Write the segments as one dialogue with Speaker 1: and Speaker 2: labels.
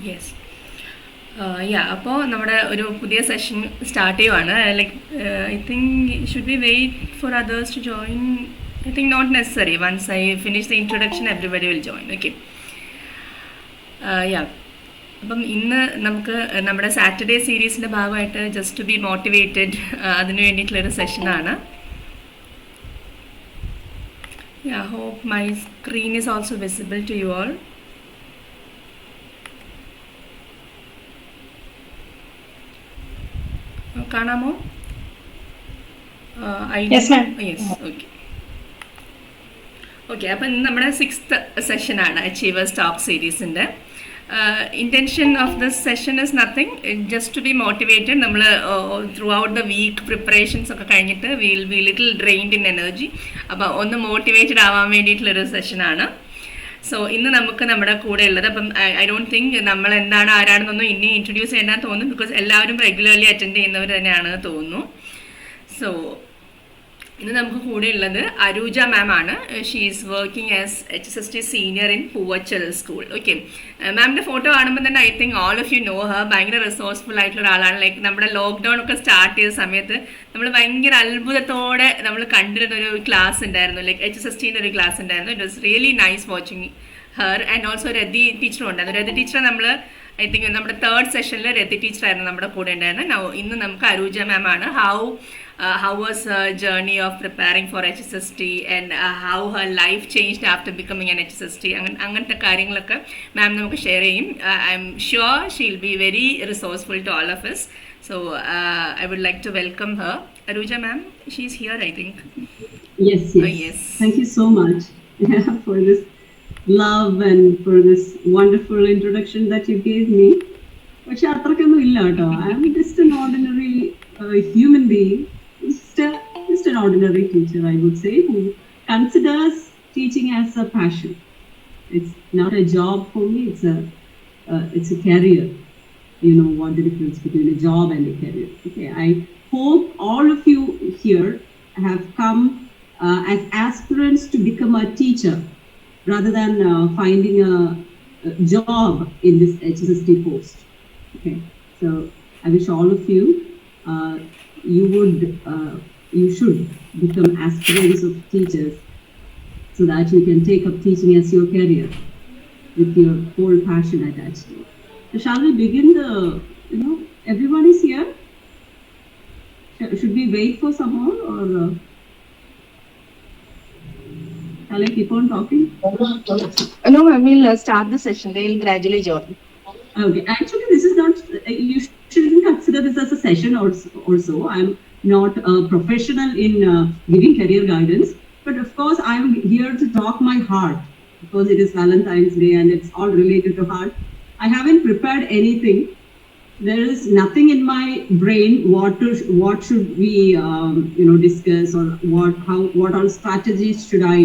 Speaker 1: Yes. അപ്പോൾ നമ്മുടെ ഒരു പുതിയ സെഷൻ സ്റ്റാർട്ട് ചെയ്യുവാണ്. Like I think should be wait for others to join. I think not necessary. Once I finish the introduction everybody will join. Okay. Yeah അപ്പം ഇന്ന് നമുക്ക് നമ്മുടെ സാറ്റർഡേ സീരീസിൻ്റെ ഭാഗമായിട്ട് ജസ്റ്റ് ടു ബി മോട്ടിവേറ്റഡ് അതിന് വേണ്ടിയിട്ടുള്ളൊരു സെഷനാണ്. Yeah hope my screen is also visible to you all. കാണാമോ? Yes. Okay. Okay, അപ്പം ഇന്ന് നമ്മുടെ 6th സെഷനാണ് അച്ചീവേഴ്സ് ടോക്ക് സീരീസിൻ്റെ. Intention of this session is nothing, just to be motivated. നമ്മൾ throughout the week preparations ഒക്കെ കഴിഞ്ഞിട്ട് will be little drained in energy. അപ്പോൾ ഒന്ന് മോട്ടിവേറ്റഡ് ആവാൻ വേണ്ടിയിട്ടുള്ളൊരു സെഷനാണ്. സോ ഇന്ന് നമുക്ക് നമ്മുടെ കൂടെ ഉള്ളത്, അപ്പം ഐ ഡോണ്ട് തിങ്ക് നമ്മൾ എന്താണ് ആരാണെന്നൊന്നും ഇനി ഇൻട്രൊഡ്യൂസ് ചെയ്യണമെന്ന് തോന്നുന്നു, ബിക്കോസ് എല്ലാവരും റെഗുലർലി അറ്റൻഡ് ചെയ്യുന്നവർ തന്നെയാണെന്ന് തോന്നുന്നു. സോ ഇന്ന് നമുക്ക് കൂടെ ഉള്ളത് അരൂജ മാം ആണ്. She is working as HSST senior in Poovachal school. Okay, മാമിൻ്റെ ഫോട്ടോ കാണുമ്പോൾ തന്നെ I think all of you know her. ഭയങ്കര റിസോഴ്സ്ഫുൾ ആയിട്ടുള്ള ഒരാളാണ്. ലൈക്ക് നമ്മുടെ ലോക്ക്ഡൗൺ ഒക്കെ സ്റ്റാർട്ട് ചെയ്ത സമയത്ത് നമ്മൾ ഭയങ്കര അത്ഭുതത്തോടെ നമ്മൾ കണ്ടിരുന്ന ഒരു ക്ലാസ് ഉണ്ടായിരുന്നു, ലൈക്ക് HSSTൻ്റെ ഒരു ക്ലാസ് ഉണ്ടായിരുന്നു. It was really nice watching her. And also Rathi ടീച്ചറും ഉണ്ടായിരുന്നു. രതി ടീച്ചർ നമ്മൾ ഐ തിങ്ക് നമ്മുടെ 3rd സെഷനിൽ രതി ടീച്ചറായിരുന്നു നമ്മുടെ കൂടെ ഉണ്ടായിരുന്നത്. ഇന്ന് നമുക്ക് അരൂജ മാം ആണ്. How was her journey of preparing for HSST and how her life changed after becoming an HSST? അങ്ങനത്തെ കാര്യങ്ങളൊക്കെ മാം നമുക്ക് ഷെയർ ചെയ്യും. I am sure she'll be very resourceful to all of us. So I would like to welcome her. Arooja ma'am, she's here I think.
Speaker 2: Yes. Thank you so much for this love and for this wonderful introduction that you gave me. പക്ഷെ അത്രക്കൊന്നും ഇല്ല കേട്ടോ. I am just an ordinary human being. Just an ordinary teacher, I would say, who considers teaching as a passion. It's not a job for me, it's a career. You know what the difference between a job and a career. Okay, I hope all of you here have come as aspirants to become a teacher rather than finding a job in this HSST post. Okay, so I wish all of you you should become aspirants of teachers so that you can take up teaching as your career with your whole passion attached to it. So shall we begin everyone is here? Should we wait for some more or shall I keep on talking?
Speaker 3: No, I will start the session. They will gradually join.
Speaker 2: Okay, actually this is not, you shouldn't consider this as a session also. I'm not a professional in giving career guidance, but of course I'm here to talk my heart because it is Valentine's Day and it's all related to heart. I haven't prepared anything. There is nothing in my brain what should we discuss or what all strategies should I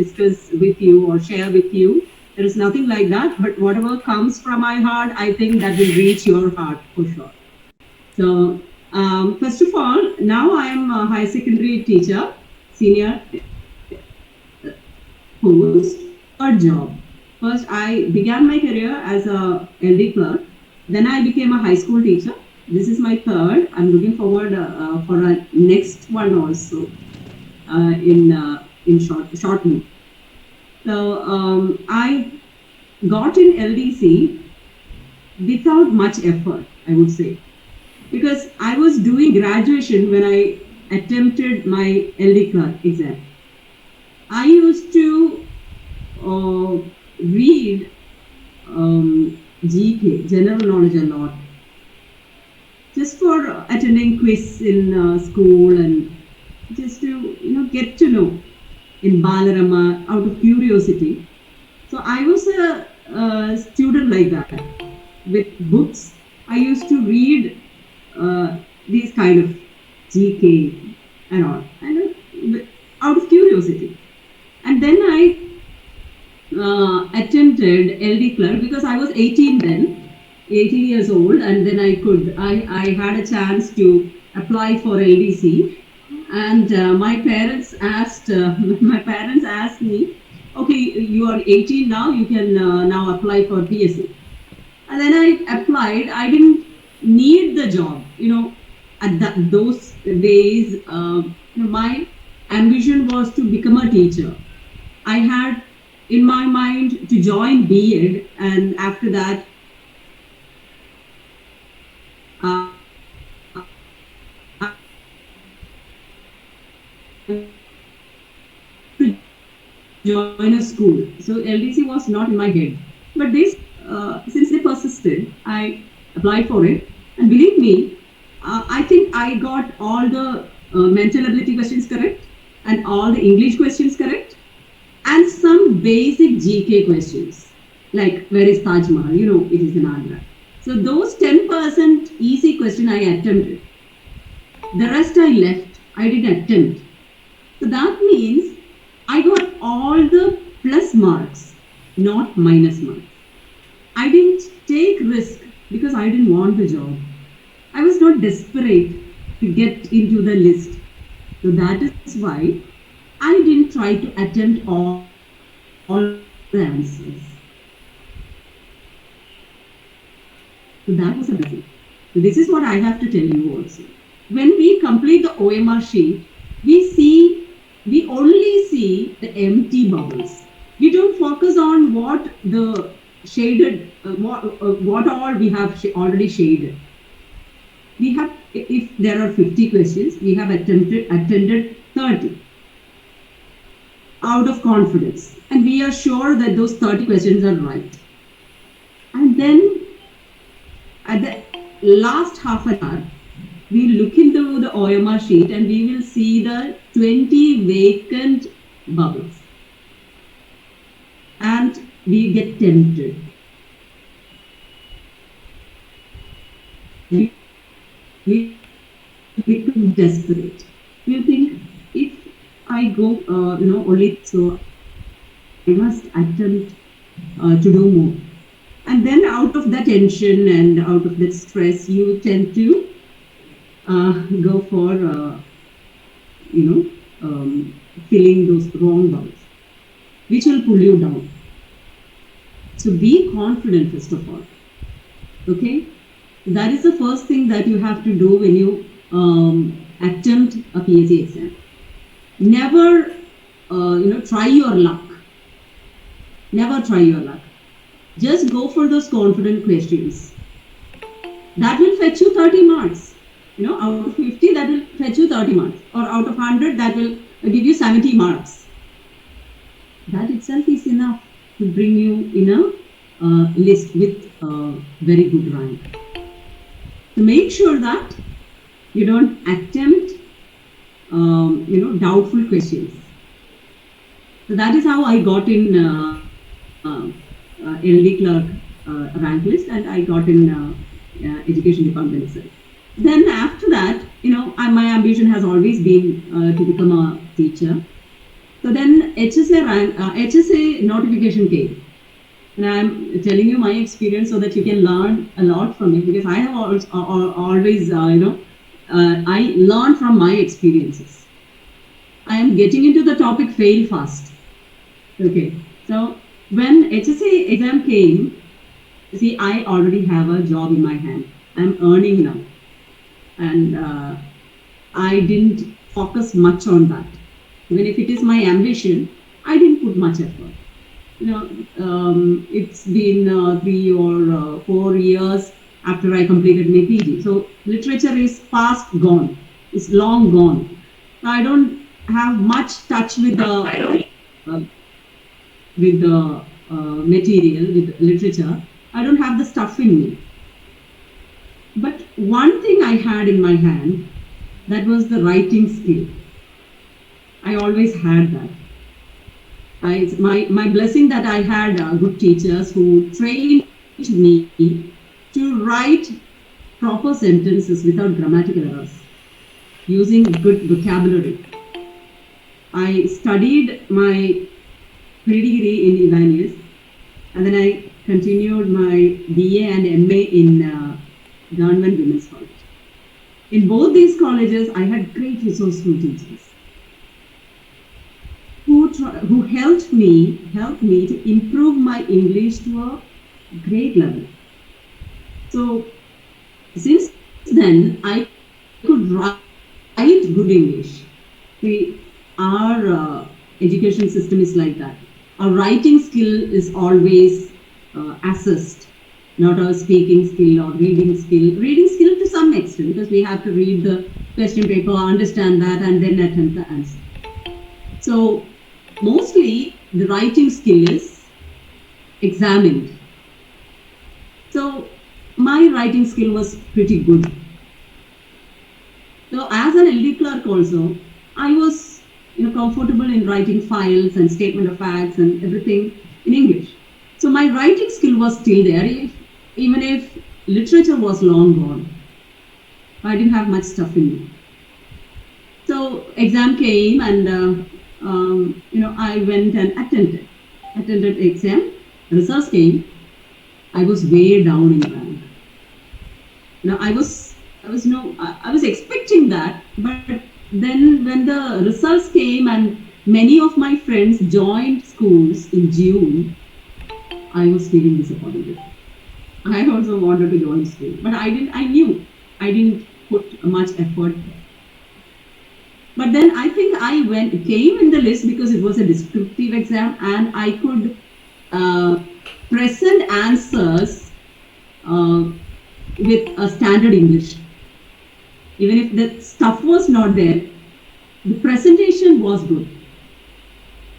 Speaker 2: discuss with you or share with you. There is nothing like that, but whatever comes from my heart, I think that will reach your heart for sure. So first of all, now I am a high secondary teacher, senior post, third job. First, I began my career as a LD clerk. Then I became a high school teacher. This is my third. I'm looking forward for a next one also in shortly. So I got in LDC without much effort, I would say, because I was doing graduation when I attempted my LD clerk exam. I used to read GK, general knowledge a lot, just for attending quiz in school and just to get to know in Balarama out of curiosity. So I was a student like that. With books, I used to read these kind of GK and all, and out of curiosity. And then I attempted LD clerk because I was 18 then, 18 years old, and then I had a chance to apply for LDC. And my parents asked me okay, you are 18 now, you can now apply for PSC. And then I applied. I didn't need the job. At those days, my ambition was to become a teacher. I had in my mind to join B.Ed, and after that, to join a school. So LDC was not in my head. But since they persisted, I applied for it. And believe me, I think I got all the mental ability questions correct and all the English questions correct and some basic GK questions like where is Taj Mahal? It is in Agra. So those 10% easy question I attempted. The rest I left. I didn't attempt. So that means I got all the plus marks, not minus marks. I didn't take risk because I didn't want the job. I was not desperate to get into the list. So that is why I didn't try to attempt all the answers. So that was a blessing. So this is what I have to tell you also. When we complete the OMR sheet, we only see the empty bubbles. We don't focus on what the shaded, what all we have already shaded. We have, if there are 50 questions, we have attended 30 out of confidence. And we are sure that those 30 questions are right. And then at the last half an hour, we look into the OMR sheet and we will see the 20 vacant bubbles. And we get tempted. We become desperate. We think if I go, only so I must attempt to do more. And then out of that tension and out of that stress, you tend to go for, filling those wrong bubbles, which will pull you down. So be confident, first of all. Okay? That is the first thing that you have to do when you attempt a PhD exam. Never, try your luck. Never try your luck. Just go for those confident questions. That will fetch you 30 marks. Out of 50, that will fetch you 30 marks. Or out of 100, that will give you 70 marks. That itself is enough to bring you in a list with a very good rank. So make sure that you don't attempt, doubtful questions. So that is how I got in LD clerk rank list, and I got in education department itself. Then after that, my ambition has always been to become a teacher. So then HSA notification came. And I'm telling you my experience so that you can learn a lot from it, because I have always, I learn from my experiences. I am getting into the topic fail fast. Okay. So when HSA exam came, see, I already have a job in my hand. I'm earning now. And I didn't focus much on that. Even if it is my ambition, I didn't put much effort. It's been 3 or 4 years after I completed my PG. So literature is past gone. It's long gone. So I don't have much touch with the material, with literature. I don't have the stuff in me. But one thing I had in my hand, that was the writing skill. I always had that. My blessing that I had good teachers who trained me to write proper sentences without grammatical errors, using good vocabulary. I studied my pre-degree in Evaluation, and then I continued my BA and MA in Government Women's College. In both these colleges, I had great resourceful teachers who who helped me to improve my English to a great level. So since then, I could write good English. See, our education system is like that. Our writing skill is always assessed, not our speaking skill or reading skill. Reading skill to some extent, because we have to read the question paper, understand that, and then attempt the answer. So mostly the writing skill is examined. So my writing skill was pretty good. So as an LD clerk also, I was comfortable in writing files and statement of facts and everything in English. So my writing skill was still there, even if literature was long gone. I didn't have much stuff in me. So exam came and I went and attended exam. Results came. I was way down in the rank. Now I was expecting that, but then when the results came and many of my friends joined schools in June, I was feeling disappointed. I also wanted to join school, but I knew I didn't put much effort. But then I think I came in the list because it was a descriptive exam and I could present answers with a standard English. Even if the stuff was not there, the presentation was good.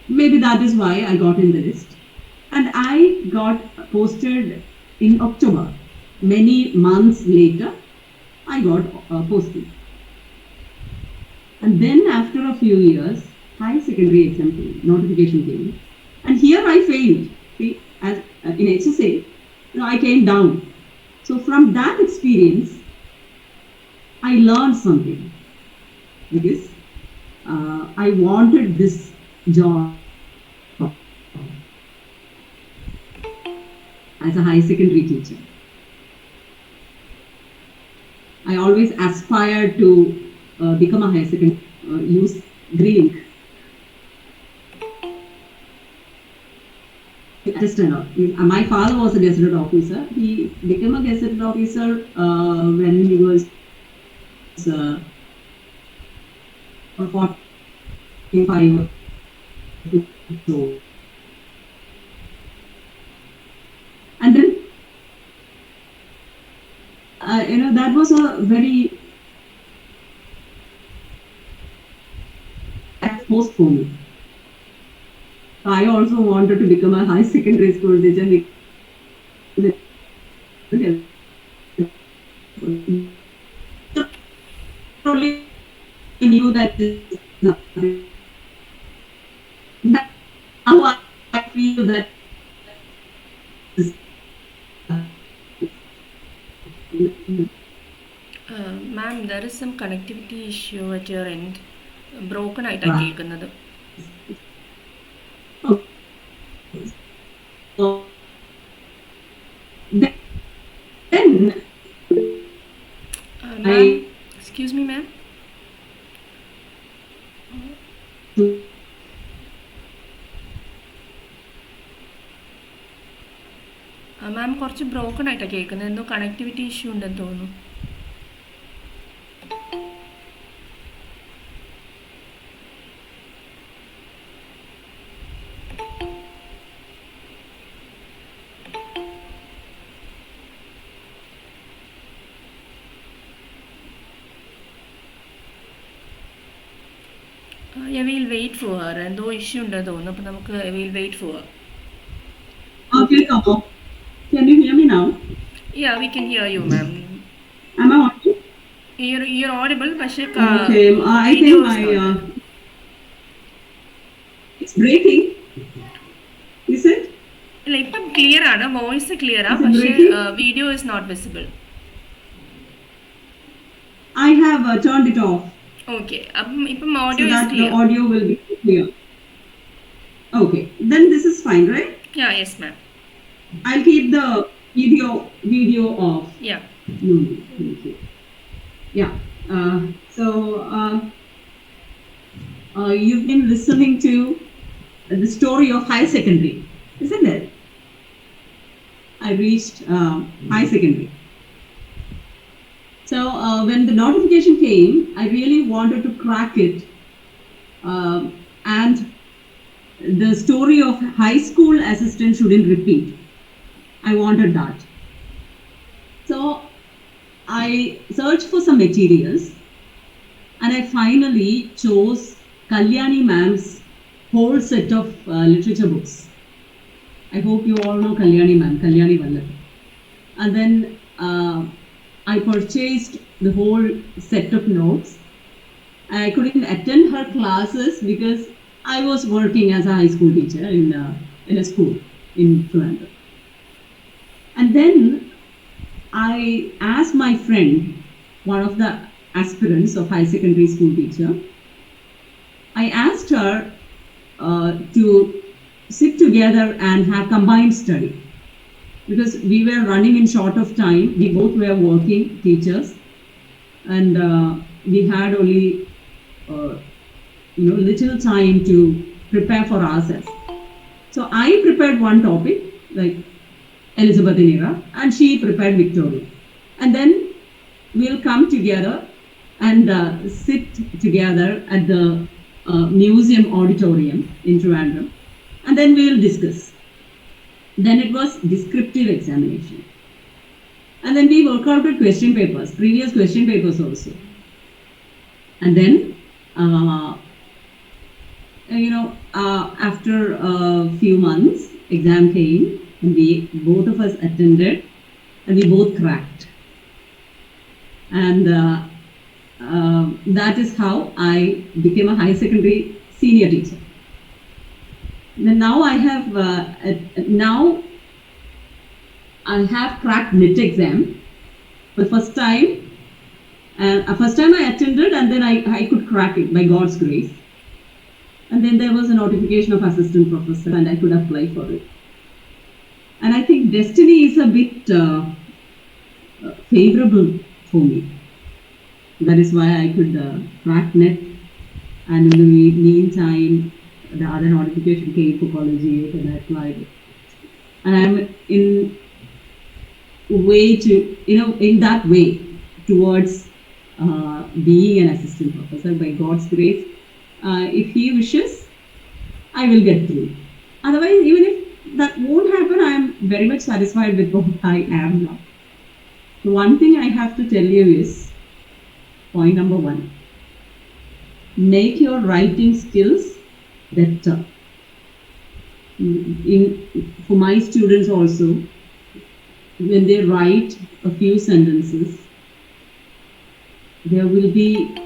Speaker 2: Maybe that is why I got in the list. And I got posted in October. Many months later, I got posted. And then after a few years, high secondary exam came, notification came. And here I failed. See, in HSA, I came down. So from that experience, I learned something, because I wanted this job as a high secondary teacher. I always aspired to become a high secondary, use green ink. My father was a gazetted officer. He became a gazetted officer when he was 45 so. And then that was a very post for me. I also wanted to become a high secondary school teacher. Only knew that now I feel that
Speaker 1: ma'am, there is some connectivity issue at your end. Broken ആയിട്ടാ കേൾക്കുന്നത്.
Speaker 2: Then
Speaker 1: ma'am, excuse me ma'am. മാം കുറച്ച് broken ആയിട്ടാണ് കേൾക്കുന്നത്. എന്തോ connectivity issue ഉണ്ടെന്ന് തോന്നുന്നു. we'll wait for her. എന്തോ issue ഉണ്ടെന്ന് തോന്നുന്നു. അപ്പം നമുക്ക് we'll wait for her.
Speaker 2: Okay, come on. Can you hear me now?
Speaker 1: Yeah, we can hear you, ma'am.
Speaker 2: Am I audible?
Speaker 1: You're audible, പക്ഷേ
Speaker 2: Okay, I think it's breaking. Is it?
Speaker 1: ഇല്ല, ഇപ്പം clear ആണ്, voice clear ആണ്, പക്ഷേ video is not visible.
Speaker 2: I have turned it off.
Speaker 1: Okay, അപ്പം ഇപ്പം audio
Speaker 2: so
Speaker 1: is
Speaker 2: that
Speaker 1: clear.
Speaker 2: the audio will be clear. Okay, then this is fine, right?
Speaker 1: Yeah, yes ma'am.
Speaker 2: I'll keep the video off.
Speaker 1: Yeah.
Speaker 2: No, thank you. Yeah. So you've been listening to the story of high secondary, isn't it? I reached high secondary. So when the notification came, I really wanted to crack it. And the story of high school assistant shouldn't repeat. I wanted that. So I searched for some materials and I finally chose Kalyani ma'am's whole set of literature books. I hope you all know Kalyani ma'am, Kalyani Vallabh. And then I purchased the whole set of notes. I couldn't attend her classes because I was working as a high school teacher in a school in Trivandrum. And then I asked my friend, one of the aspirants of high secondary school teacher, I asked her to sit together and have combined study because we were running in short of time. We both were working teachers and we had only little time to prepare for ourselves. So I prepared one topic like Elizabethan era and she prepared Victoria. And then we'll come together and sit together at the museum auditorium in Trivandrum and then we'll discuss. Then it was descriptive examination. And then we work out question papers, previous question papers also. And then, after a few months, exam came and we both of us attended and we both cracked. And that is how I became a high secondary senior teacher. And now I have cracked NIT exam for the first time. First time I attended and then I could crack it by God's grace. And then there was a notification of assistant professor and I could apply for it. And I think destiny is a bit favorable for me. That is why I could crack NET, and in the meantime the other notification came for college and I applied it. And I'm in that way towards being an assistant professor by God's grace. If He wishes, I will get through. Otherwise, even if that won't happen, I am very much satisfied with what I am now. The one thing I have to tell you is, point number 1, make your writing skills better. For my students also, when they write a few sentences, there will be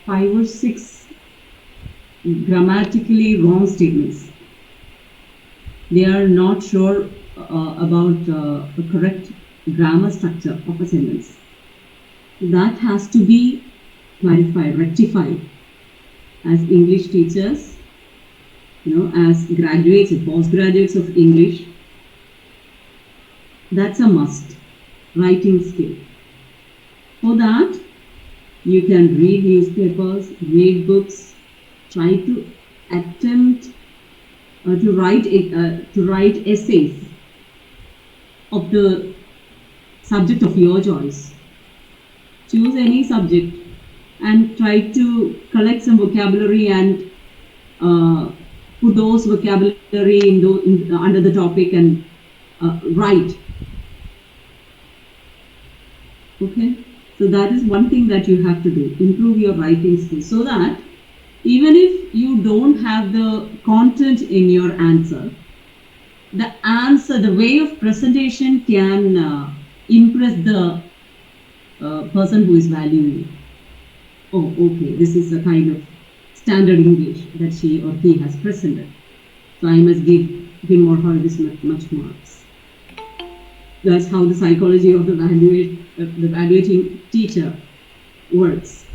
Speaker 2: 5 or 6 grammatically wrong statements. They are not sure about the correct grammar structure of a sentence. That has to be clarified, rectified. As English teachers, as graduates and postgraduates of English, that's a must, writing skill. For that, you can read newspapers, read books, try to attempt to write essays of the subject of your choice. Choose any subject and try to collect some vocabulary and put those vocabulary under the topic and write. Okay, so that is one thing that you have to do, improve your writing skills, so that even if you don't have the content in your answer, the way of presentation can impress the person who is valuing you. Oh, okay, this is a kind of standard English that she or he has presented, so I must give him or her this much marks. That's how the psychology of the evaluating teacher works.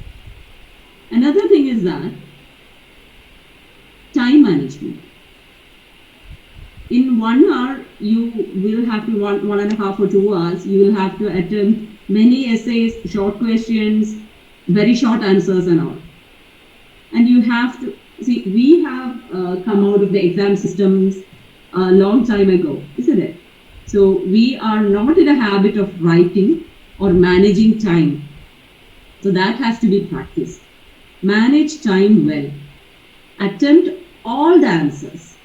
Speaker 2: Another thing is that time management. In 1 hour, you will have to, 1.5 or 2 hours, you will have to attempt many essays, short questions, very short answers and all. And you have to, see, we have come out of the exam systems a long time ago, isn't it? So we are not in a habit of writing or managing time. So that has to be practiced. Manage time well. Attempt all the answers,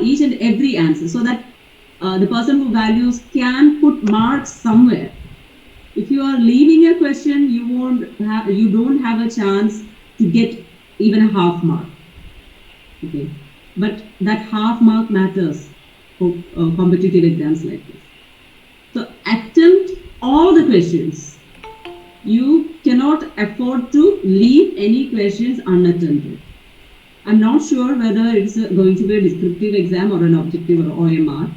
Speaker 2: each and every answer, so that the person who values can put marks somewhere. If you are leaving a question, you don't have a chance to get even a half mark. Okay, but that half mark matters for competitive exams like this. So attempt all the questions. You cannot afford to leave any questions unattempted. I'm not sure whether it's going to be a descriptive exam or an objective or OMR.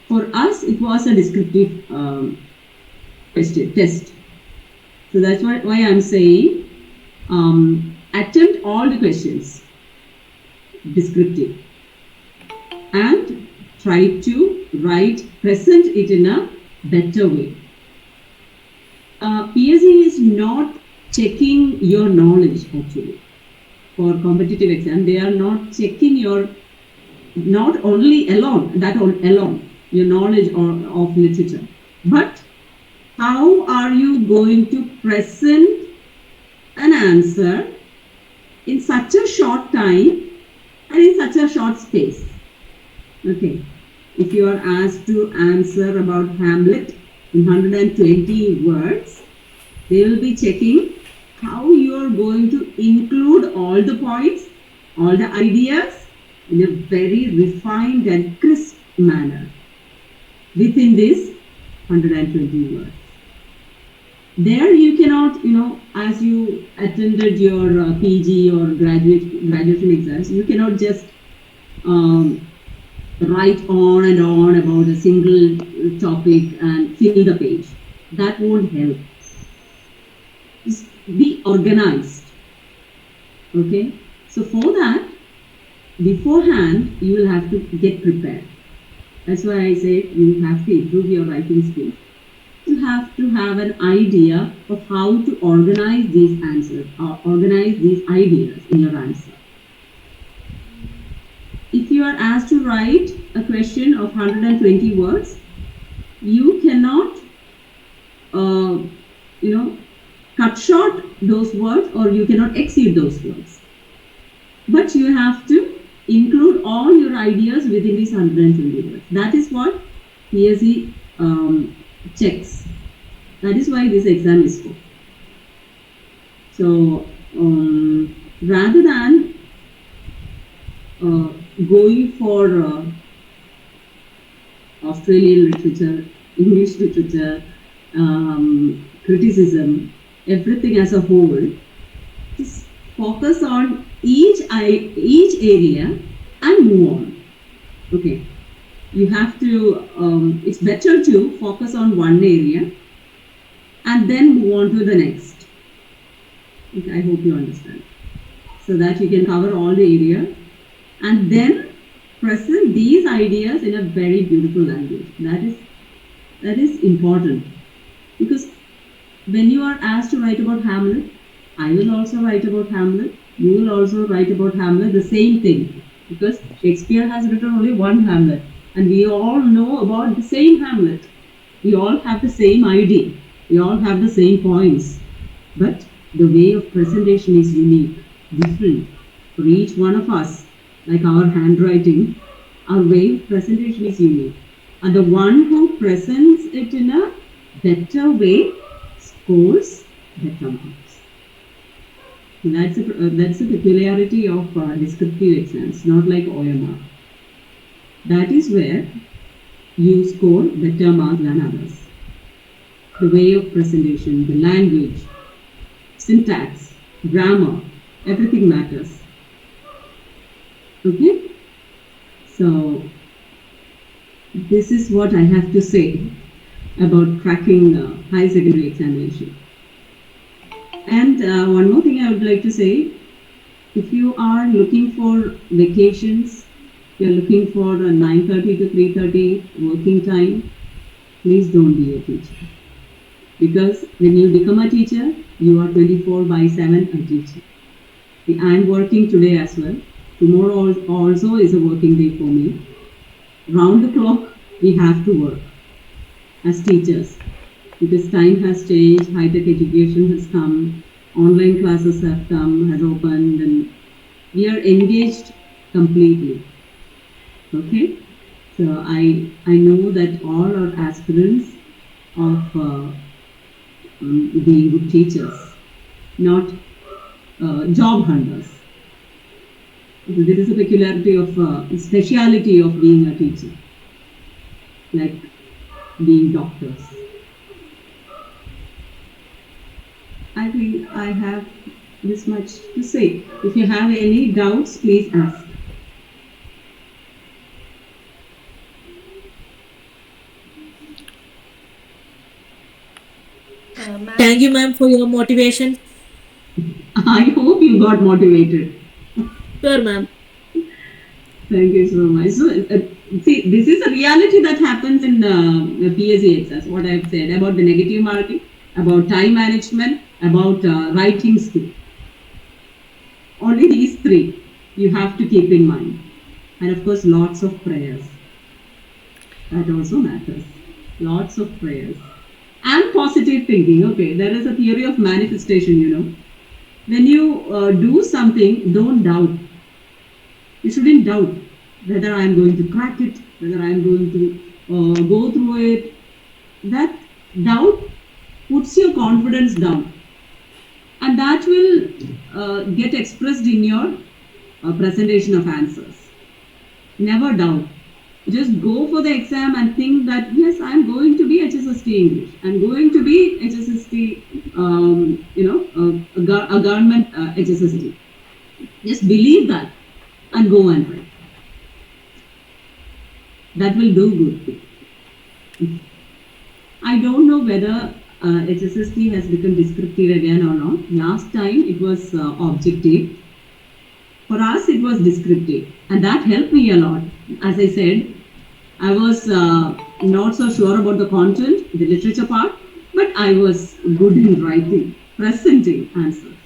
Speaker 2: For us, it was a descriptive test. So that's why I'm saying attempt all the questions, descriptive, and try to present it in a better way. PSE is not checking your knowledge actually. For competitive exam, they are not checking your, not only alone, your knowledge of literature, but how are you going to present an answer in such a short time and in such a short space. Okay, if you are asked to answer about Hamlet in 120 words, they will be checking how you are going to include all the points, all the ideas in a very refined and crisp manner within this 120 words. There you cannot, as you attended your PG or graduation exams, you cannot just write on and on about a single topic and fill the page. That won't help. Just be organized. Okay? So for that, beforehand, you will have to get prepared. That's why I say you have to improve your writing skills. You have to have an idea of how to organize these answers or organize these ideas in your answer. If you are asked to write a question of 120 words, you cannot, cut short those words, or you cannot exceed those words. But you have to include all your ideas within these 120 words. That is what PSE checks. That is why this exam is for. So rather than going for Australian literature, English literature, criticism, everything as a whole, just focus on each area and move on. Okay, you have to, it's better to focus on one area and then move on to the next. Okay, I hope you understand. So that you can cover all the area and then present these ideas in a very beautiful language. That is important, because when you are asked to write about Hamlet, I will also write about Hamlet, you will also write about Hamlet, the same thing, because Shakespeare has written only one Hamlet and we all know about the same Hamlet. We all have the same idea, we all have the same points, but the way of presentation is unique, different for each one of us. Like our handwriting, our way of presentation is unique, and the one who presents it in a better way scores better marks. That's a peculiarity of descriptive exams, not like OMR. That is where you score better marks than others. The way of presentation, the language, syntax, grammar, everything matters. Okay? So this is what I have to say about cracking high secondary examination. And one more thing I would like to say, if you are looking for vacations, you are looking for a 9:30 to 3:30 working time, please don't be a teacher. Because when you become a teacher, you are 24/7 a teacher. I am working today as well. Tomorrow also is a working day for me. Round the clock, we have to work as teachers because time has changed, high-tech education has come, online classes have come, has opened, and we are engaged completely. Okay, so I know that all our aspirants of being good teachers, not job hunters. There is a peculiarity of speciality of being a teacher, like being doctors. I think I have this much to say. If you have any doubts, please ask.
Speaker 4: Thank you, ma'am, for your motivation.
Speaker 2: I hope you got motivated.
Speaker 4: Sure, ma'am.
Speaker 2: Thank you so much. So, see, this is a reality that happens in the PSC exams, what I've said about the negative marking, about time management, about writing skill. Only these three you have to keep in mind. And of course, lots of prayers. That also matters. Lots of prayers. And positive thinking. Okay, there is a theory of manifestation, you know. When you do something, don't doubt. You shouldn't doubt whether I am going to crack it, whether I am going to go through it. That doubt puts your confidence down. And that will get expressed in your presentation of answers. Never doubt. Just go for the exam and think that, yes, I am going to be HSST English. I am going to be HSST, a government HSST. Just believe that and go and write. That will do good. I don't know whether HSST has become descriptive again or not. Last time it was objective. For us, it was descriptive, and that helped me a lot. As I said, I was not so sure about the content, the literature part, but I was good in writing, presenting answers.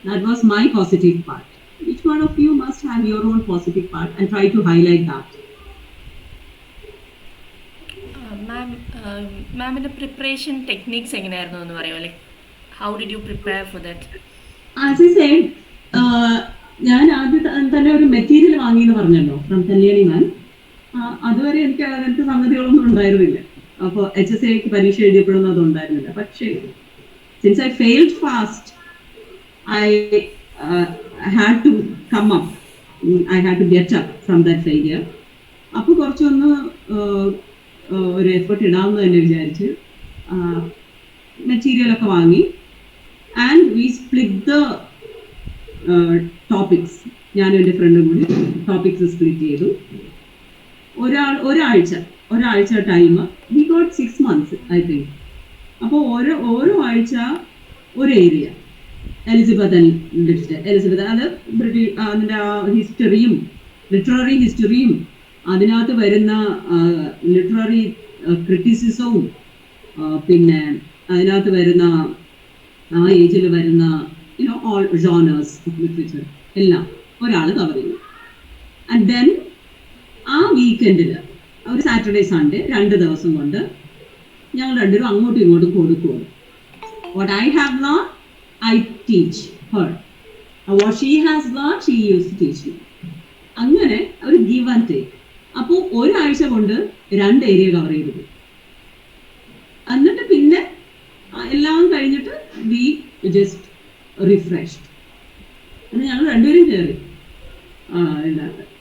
Speaker 2: That was my positive part. Each one of you must have your own positive part and try to highlight that.
Speaker 1: മാമിൻ്റെ preparation techniques എങ്ങനെയായിരുന്നു എന്ന് പറയുമോ? Like how did you prepare for that?
Speaker 2: As I said, ഞാൻ ആദ്യം തന്നെ ഒരു material വാങ്ങിയെന്ന് പറഞ്ഞല്ലോ from Kalyani മാൻ. അതുവരെ എനിക്ക് അങ്ങനത്തെ സംഗതികളൊന്നും ഉണ്ടായിരുന്നില്ല. അപ്പോൾ HSAക്ക് പരീക്ഷ എഴുതിയപ്പോഴൊന്നും അതുണ്ടായിരുന്നില്ല. പക്ഷേ since I failed first, I had to come up, I had to get up from that failure. അപ്പോൾ കുറച്ചൊന്ന് ഒരു എഫേർട്ട് ഇടാമെന്ന് തന്നെ വിചാരിച്ച് മെറ്റീരിയലൊക്കെ വാങ്ങി. And we split the topics. ഞാനും എൻ്റെ ഫ്രണ്ടും കൂടി ടോപ്പിക്സ് സ്പ്ലിറ്റ് ചെയ്തു. ഒരാഴ്ച time. We got 6 months I think. അപ്പോൾ ഓരോ ആഴ്ച ഒരു ഏരിയ. എലിസബത്ത് അത് അതിൻ്റെ ഹിസ്റ്ററിയും ലിറ്റററി ഹിസ്റ്ററിയും അതിനകത്ത് വരുന്ന ലിറ്റററി ക്രിറ്റിസിസവും പിന്നെ അതിനകത്ത് വരുന്ന ആ ഏജിൽ വരുന്ന ഓൾ ജോണേഴ്സ് ഓഫ് ലിറ്ററേച്ചർ എല്ലാം ഒരാൾ കവർ ചെയ്യും. ആൻഡ് ദെൻ ആ വീക്കെൻഡിൽ ഒരു സാറ്റർഡേ സൺഡേ 2 ദിവസം കൊണ്ട് ഞങ്ങൾ രണ്ടുപേരും അങ്ങോട്ടും ഇങ്ങോട്ടും കൊടുക്കുകയാണ്. What I have learn I teach her. What she has learn she use to teach me. അങ്ങനെ ഒരു ഗിവ് ആൻഡ് ടേക്ക്. അപ്പോൾ ഒരാഴ്ച കൊണ്ട് 2 ഏരിയ കവർ ചെയ്തു. എന്നിട്ട് പിന്നെ എല്ലാം കഴിഞ്ഞിട്ട് വി ജസ്റ്റ് റിഫ്രഷ്ഡ്. അങ്ങനെ ഞങ്ങൾ രണ്ടുപേരും കയറി.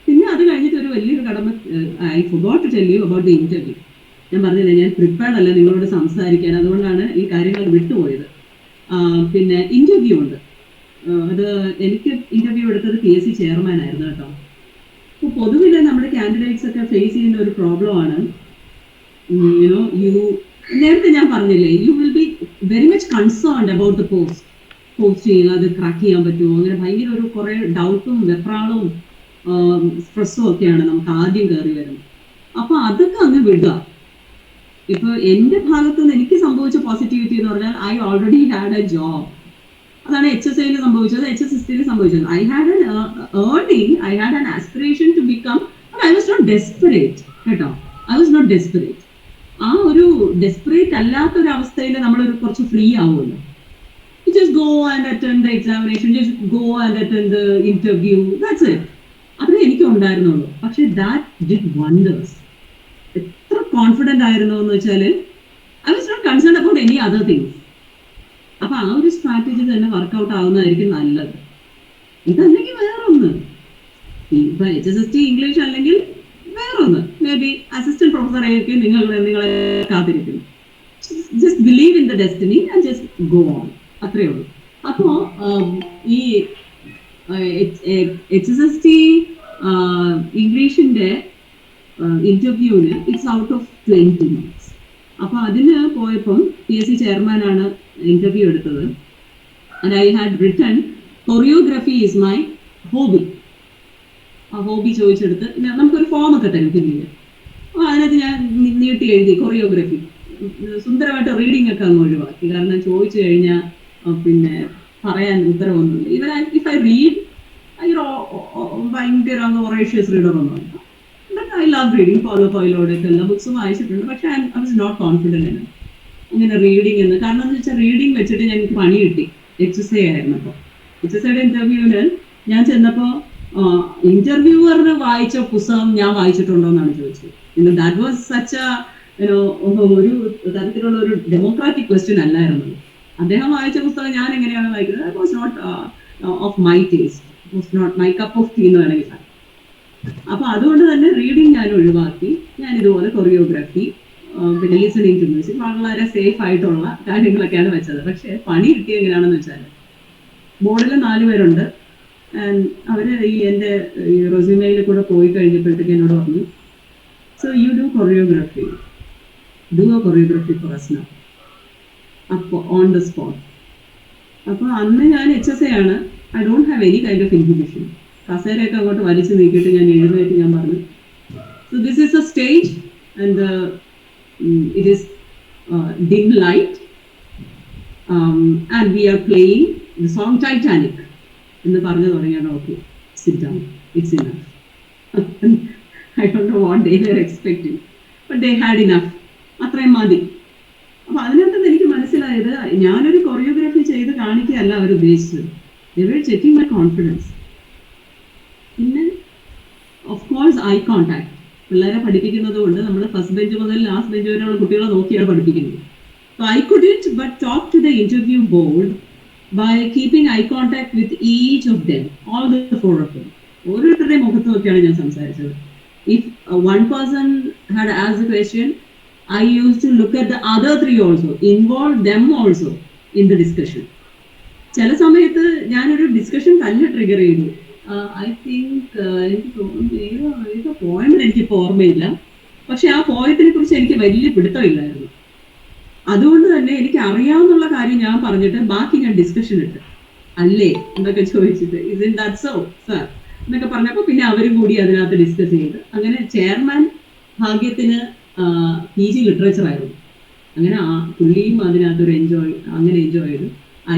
Speaker 2: പിന്നെ അത് കഴിഞ്ഞിട്ട് ഒരു വലിയൊരു കടമ, I forgot to tell you about the interview. ഞാൻ പറഞ്ഞില്ല, ഞാൻ പ്രിപ്പയർഡ് അല്ല നിങ്ങളോട് സംസാരിക്കാൻ, അതുകൊണ്ടാണ് ഈ കാര്യങ്ങൾ വിട്ടുപോയത്. പിന്നെ ഇന്റർവ്യൂ ഉണ്ട്. അത് എനിക്ക് ഇന്റർവ്യൂ എടുത്തത് PSC ചെയർമാൻ ആയിരുന്നു കേട്ടോ. അപ്പോൾ പൊതുവിലെ നമ്മുടെ കാൻഡിഡേറ്റ്സ് ഒക്കെ ഫേസ് ചെയ്യുന്ന ഒരു പ്രോബ്ലമാണ്, നേരത്തെ ഞാൻ പറഞ്ഞില്ലേ, you will be very much concerned about the post ചെയ്യുക, അത് ക്രാക്ക് ചെയ്യാൻ പറ്റുമോ, അങ്ങനെ ഭയങ്കര ഒരു കുറേ ഡൗട്ടും വെപ്രാളവും സ്ട്രെസ്സും ഒക്കെയാണ് നമുക്ക് ആദ്യം കയറി വരുന്നത്. അപ്പോൾ അതൊക്കെ അങ്ങ് വിടുക. ഇപ്പോൾ എൻ്റെ ഭാഗത്തു നിന്ന് എനിക്ക് സംഭവിച്ച പോസിറ്റിവിറ്റി എന്ന് പറഞ്ഞാൽ, I already had a job. അതാണ് HSAയിൽ സംഭവിച്ചത്, HSSTയിൽ സംഭവിച്ചത്. I had an aspiration to become, I was not desperate കേട്ടോ, ഐ വാസ് നോട്ട് ഡെസ്പറേറ്റ്. ആ ഒരു ഡെസ്പറേറ്റ് അല്ലാത്തൊരു അവസ്ഥയിൽ നമ്മളൊരു കുറച്ച് ഫ്രീ ആവുമല്ലോ. Just go and attend the examination, just go and attend the interview, that's it. അതേ എനിക്ക് ഉണ്ടായിരുന്നുള്ളൂ. പക്ഷെ ദാറ്റ് ഡിഡ് വണ്ടേഴ്സ്. എത്ര കോൺഫിഡൻ്റ് ആയിരുന്നു എന്ന് വെച്ചാൽ I was not concern about any other things. അപ്പൊ ആ ഒരു സ്ട്രാറ്റജി തന്നെ വർക്ക്ഔട്ട് ആവുന്നതായിരിക്കും നല്ലത്. ഇതല്ലെങ്കിൽ വേറൊന്ന്, ഇപ്പൊ HSST ഇംഗ്ലീഷ് അല്ലെങ്കിൽ വേറൊന്ന്, മേ ബി അസിസ്റ്റന്റ് പ്രൊഫസർ ആയിരിക്കും നിങ്ങളെ കാത്തിരിക്കുന്നു. Just believe in the destiny and just go on, അത്രയേ ഉള്ളൂ. അപ്പോ ഈ HSST ഇംഗ്ലീഷിന്റെ ഇന്റർവ്യൂവിന് ഇറ്റ്സ് ഔട്ട് ഓഫ് 20 മാർക്സ്. അപ്പൊ അതിന് പോയപ്പം PSC ചെയർമാനാണ് ഇന്റർവ്യൂ എടുത്തത്. And I had written choreography is my hobby. ആ ഹോബി ചോദിച്ചെടുത്ത് നമുക്കൊരു ഫോം ഒക്കെ തരും ഫില്ലിങ്. അതിനകത്ത് ഞാൻ നീട്ടി എഴുതി കൊറിയോഗ്രഫി. സുന്ദരമായിട്ട് റീഡിംഗ് ഒക്കെ അങ്ങ് ഒഴിവാക്കി, കാരണം ചോദിച്ചു കഴിഞ്ഞാൽ പിന്നെ പറയാൻ ഉത്തരവൊന്നുമില്ല. ഈവൻ ഇഫ് ഐ റീഡ് ഭയങ്കര ഒറേഷ്യസ് റീഡർ ഒന്നും. But I love reading. ഫോളോ ഫോയിലോടൊക്കെ എല്ലാ ബുക്സും വായിച്ചിട്ടുണ്ട്. പക്ഷെ ഐ വാസ് നോട്ട് കോൺഫിഡൻറ്റ് എന്ന് അങ്ങനെ റീഡിംഗ് എന്ന്. കാരണം എന്ന് വെച്ചാൽ റീഡിംഗ് വെച്ചിട്ട് എനിക്ക് പണി കിട്ടി. HSA ആയിരുന്നു. അപ്പോൾ HSAയുടെ ഇന്റർവ്യൂവിന് ഞാൻ ചെന്നപ്പോൾ ഇന്റർവ്യൂവറിന് വായിച്ച പുസ്തകം ഞാൻ വായിച്ചിട്ടുണ്ടോ എന്നാണ് ചോദിച്ചത്. ദാറ്റ് വാസ് സച്ച് ഒരു തരത്തിലുള്ള ഒരു ഡെമോക്രാറ്റിക് ക്വസ്റ്റ്യൻ അല്ലായിരുന്നു. അദ്ദേഹം വായിച്ച പുസ്തകം ഞാൻ എങ്ങനെയാണ് വായിക്കുന്നത്, that was not of my taste, was not my cup of tea എന്ന് വേണമെങ്കിൽ പറയാം. അപ്പൊ അതുകൊണ്ട് തന്നെ റീഡിങ് ഞാൻ ഒഴിവാക്കി. ഞാൻ ഇതുപോലെ കൊറിയോഗ്രാഫി, പിന്നെ ലിസണിങ് ടു മ്യൂസിക്, വളരെ സേഫ് ആയിട്ടുള്ള കാര്യങ്ങളൊക്കെയാണ് വെച്ചത്. പക്ഷെ പണി കിട്ടിയ എങ്ങനെയാണെന്ന് വെച്ചാൽ ബോർഡിൽ 4 പേരുണ്ട്. അവര് എൻ്റെ റെസ്യൂമെയിൽ കൂടെ പോയി കഴിഞ്ഞപ്പോഴത്തേക്ക് എന്നോട് പറഞ്ഞു, so you do choreography, do a choreography for us now. അപ്പോൾ ഓൺ ദ സ്പോട്ട്. അപ്പോൾ അന്ന് ഞാൻ HSA ആണ്. I don't have any kind of inhibition. കസേരയൊക്കെ അങ്ങോട്ട് വലിച്ചു നീക്കിയിട്ട് ഞാൻ എഴുന്നേറ്റ് ഞാൻ പറഞ്ഞു, so this is a stage and it is dim light and we are playing the song Titanic എന്ന് പറഞ്ഞു തുടങ്ങിയാണ്. Okay, sit down, it's enough. I don't know what they were expecting, but they had enough. അത്രയും മതി. അപ്പൊ അതിനകത്ത് എനിക്ക് മനസ്സിലായത് ഞാനൊരു കൊറിയോഗ്രാഫി ചെയ്ത് കാണിക്കുകയല്ല അവർ ഉദ്ദേശിച്ചത്. ദേ വർ ചെക്കിംഗ് മൈ കോൺഫിഡൻസ്. പിന്നെ ഓഫ് കോഴ്സ് ഐ കോൺടാക്ട്. പിള്ളേരെ പഠിപ്പിക്കുന്നത് കൊണ്ട് നമ്മൾ ഫസ്റ്റ് ബെഞ്ച് മുതൽ ലാസ്റ്റ് ബെഞ്ച് വരെയുള്ള കുട്ടികളെ നോക്കിയാണ് പഠിപ്പിക്കുന്നത്. So I couldn't but talk to the interview board by keeping eye contact with each of them, all the 4 of them. ഓരോരുത്തരുടെയും മുഖത്ത് നോക്കിയാണ് ഞാൻ സംസാരിച്ചത്. If one person had asked a question, I used to look at the other 3 also, involve them also in the discussion. ചില സമയത്ത് ഞാനൊരു discussion തന്നെ trigger ചെയ്തു. ഐ തിങ്ക് എനിക്ക് തോന്നുന്നു ഏതോ പോയിന്റ് എനിക്കിപ്പോൾ ഓർമ്മയില്ല. പക്ഷെ ആ പോയത്തിനെ കുറിച്ച് എനിക്ക് വലിയ പിടുത്തമില്ലായിരുന്നു. അതുകൊണ്ട് തന്നെ എനിക്ക് അറിയാവുന്നുള്ള കാര്യം ഞാൻ പറഞ്ഞിട്ട് ബാക്കി ഞാൻ ഡിസ്കഷൻ ഇട്ട് അല്ലേ എന്നൊക്കെ ചോദിച്ചിട്ട് ഇസ് ദാറ്റ് സോ സർ എന്നൊക്കെ പറഞ്ഞപ്പോൾ പിന്നെ അവരും കൂടി അതിനകത്ത് ഡിസ്കസ് ചെയ്ത് അങ്ങനെ ചെയർമാൻ ഭാഗ്യത്തിന് PG ലിറ്ററേച്ചർ ആയിരുന്നു. അങ്ങനെ പുള്ളിയും അതിനകത്തൊരു എൻജോയ് ചെയ്തു.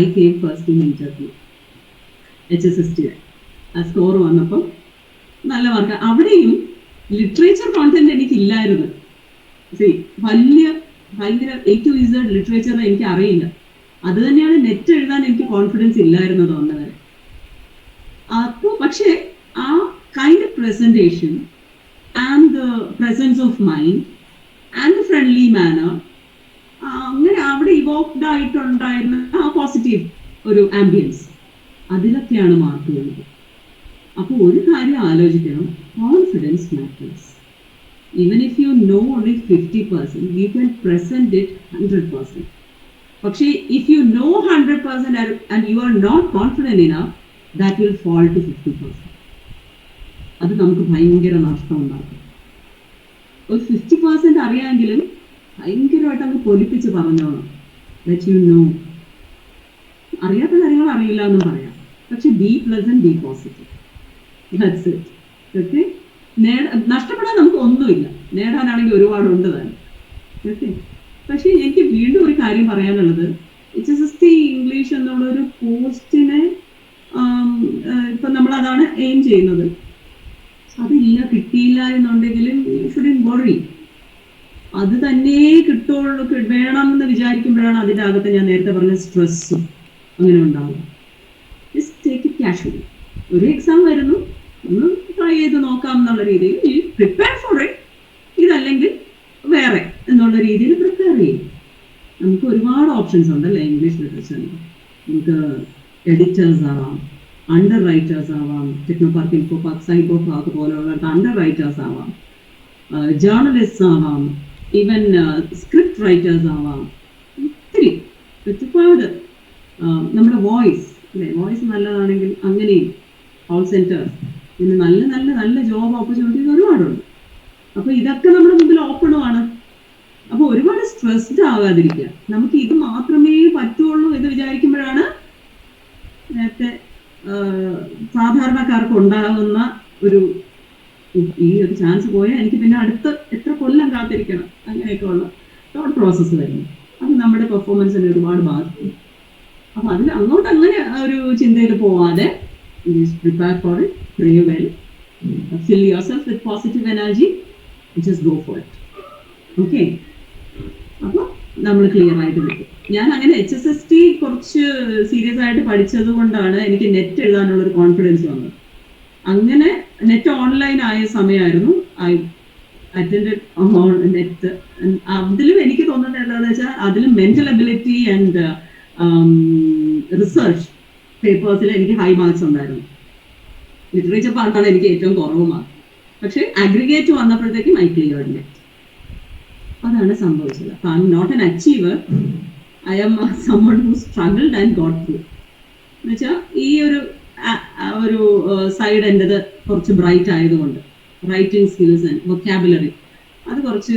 Speaker 2: I came first in interview HSST. ആ സ്കോർ വന്നപ്പം നല്ല മാർക്ക്. അവിടെയും ലിറ്ററേച്ചർ കോണ്ടന്റ് എനിക്കില്ലായിരുന്നു. ഭയങ്കര A to Z ലിറ്ററേച്ചർ എനിക്ക് അറിയില്ല. അത് തന്നെയാണ് നെറ്റ് എഴുതാൻ എനിക്ക് കോൺഫിഡൻസ് ഇല്ലായിരുന്നത് അന്ന് വരെ. അപ്പോൾ പക്ഷേ ആ kind of presentation and the presence of mind and the friendly manner, അങ്ങനെ അവിടെ ഇവോക്ഡ് ആയിട്ടുണ്ടായിരുന്ന ആ പോസിറ്റീവ് ഒരു ആംബിയൻസ്, അതിലൊക്കെയാണ് മാർക്ക് വരുന്നത്. അപ്പോൾ ഒരു കാര്യം ആലോചിക്കണം, confidence matters. Even if you know only 50%, you can present it 100%. പക്ഷേ if you know 100% and you are not confident enough, that will fall to 50%. അത് നമുക്ക് ഭയങ്കര നഷ്ടം ഉണ്ടാക്കും. ഒരു 50% അറിയാമെങ്കിലും ഭയങ്കരമായിട്ട് അങ്ങ് പൊലിപ്പിച്ച് പറഞ്ഞോളാം. That you know. അറിയാത്ത കാര്യങ്ങൾ അറിയില്ല എന്നും പറയാം. പക്ഷെ be pleasant, be positive. That's it. Okay? നഷ്ടപ്പെടാൻ നമുക്ക് ഒന്നുമില്ല, നേടാനാണെങ്കിൽ ഒരുപാടുണ്ട് തന്നെ. ഓക്കെ, പക്ഷേ എനിക്ക് വീണ്ടും ഒരു കാര്യം പറയാനുള്ളത്, HSST ഇംഗ്ലീഷ് ഇംഗ്ലീഷ് എന്നുള്ളൊരു പോസ്റ്റിനെ ഇപ്പം നമ്മളതാണ് എയിം ചെയ്യുന്നത്. അതില്ല, കിട്ടിയില്ല എന്നുണ്ടെങ്കിലും യു ഷുഡൻറ്റ് വറി. അത് തന്നെ കിട്ടുള്ളൂ, വേണം എന്ന് വിചാരിക്കുമ്പോഴാണ് അതിൻ്റെ അകത്ത് ഞാൻ നേരത്തെ പറഞ്ഞ സ്ട്രെസ്സും അങ്ങനെ ഉണ്ടാവും. Just take it casually. ഒരു എക്സാം വരുന്നു, ഒന്ന് ട്രൈ ചെയ്ത് നോക്കാം എന്നുള്ള രീതിയിൽ പ്രിപ്പയർ ഫോർ ഇറ്റ്. ഇതല്ലെങ്കിൽ വേറെ എന്നുള്ള രീതിയിൽ പ്രിപ്പയർ ചെയ്യും. നമുക്ക് ഒരുപാട് ഓപ്ഷൻസ് ഉണ്ടല്ലേ ഇംഗ്ലീഷ് ലിറ്ററേച്ചറിൽ. നമുക്ക് എഡിറ്റേഴ്സ് ആവാം, അണ്ടർ റൈറ്റേഴ്സ് ആവാം, Technopark, Infopark, Cyberpark പോലെയുള്ള അണ്ടർ റൈറ്റേഴ്സ് ആവാം, ജേർണലിസ്റ്റ് ആവാം, ഈവൻ സ്ക്രിപ്റ്റ് റൈറ്റേഴ്സ് ആവാം. ഒത്തിരി ഒരുപാട് നമ്മുടെ വോയിസ് അല്ലേ, വോയിസ് നല്ലതാണെങ്കിൽ അങ്ങനെയും കോൾ സെൻറ്റേഴ്സ്, പിന്നെ നല്ല നല്ല നല്ല ജോബ് ഓപ്പർച്യൂണിറ്റീസ് ഒരുപാടുണ്ട്. അപ്പോൾ ഇതൊക്കെ നമ്മുടെ മുമ്പിൽ ഓപ്പണുമാണ്. അപ്പോൾ ഒരുപാട് സ്ട്രെസ്ഡ് ആകാതിരിക്കുക. നമുക്ക് ഇത് മാത്രമേ പറ്റുള്ളൂ എന്ന് വിചാരിക്കുമ്പോഴാണ് നേരത്തെ സാധാരണക്കാർക്ക് ഉണ്ടാകുന്ന ഈ ഒരു ചാൻസ് പോയാൽ എനിക്ക് പിന്നെ അടുത്ത് എത്ര കൊല്ലം കാത്തിരിക്കണം, അങ്ങനെയൊക്കെയുള്ള തോട്ട് പ്രോസസ്സ് വരുന്നു. അത് നമ്മുടെ പെർഫോമൻസിനെ ഒരുപാട് ബാധിക്കും. അപ്പോൾ അതിൽ അങ്ങോട്ട് അങ്ങനെ ഒരു ചിന്തയിൽ പോവാതെ prepare for it, Priya well, fill yourself with positive energy, just go for it. Okay, അപ്പോൾ നമ്മൾ ക്ലിയർ ആയിട്ട് കിട്ടും. ഞാൻ അങ്ങനെ HSST കുറച്ച് സീരിയസ് ആയിട്ട് പഠിച്ചത് കൊണ്ടാണ് എനിക്ക് നെറ്റ് എഴുതാനുള്ളൊരു കോൺഫിഡൻസ് വന്നത്. അങ്ങനെ നെറ്റ് ഓൺലൈൻ ആയ സമയമായിരുന്നു. I attend net. അതിലും എനിക്ക് തോന്നുന്നത് എന്താണെന്ന് വെച്ചാൽ അതിലും മെന്റൽ എബിലിറ്റി ആൻഡ് റിസർച്ച് പേപ്പേഴ്സിൽ എനിക്ക് ഹൈ മാർക്സ് ഉണ്ടായിരുന്നു. ലിറ്ററേച്ചർ പാർട്ടാണ് എനിക്ക് ഏറ്റവും കുറവ് മാർക്ക്. പക്ഷേ അഗ്രിഗേറ്റ് വന്നപ്പോഴത്തേക്കും ഐ ക്ലിയർഡ് നെറ്റ്. അതാണ് സംഭവിച്ചത്. അപ്പോൾ I am not an achiever, I am someone who struggled and got through. എന്നുവെച്ചാൽ ഈ ഒരു സൈഡ് എൻ്റെത് കുറച്ച് ബ്രൈറ്റ് ആയതുകൊണ്ട് റൈറ്റിംഗ് സ്കിൽസ് ആൻഡ് വൊക്കാബുലറി അത് കുറച്ച്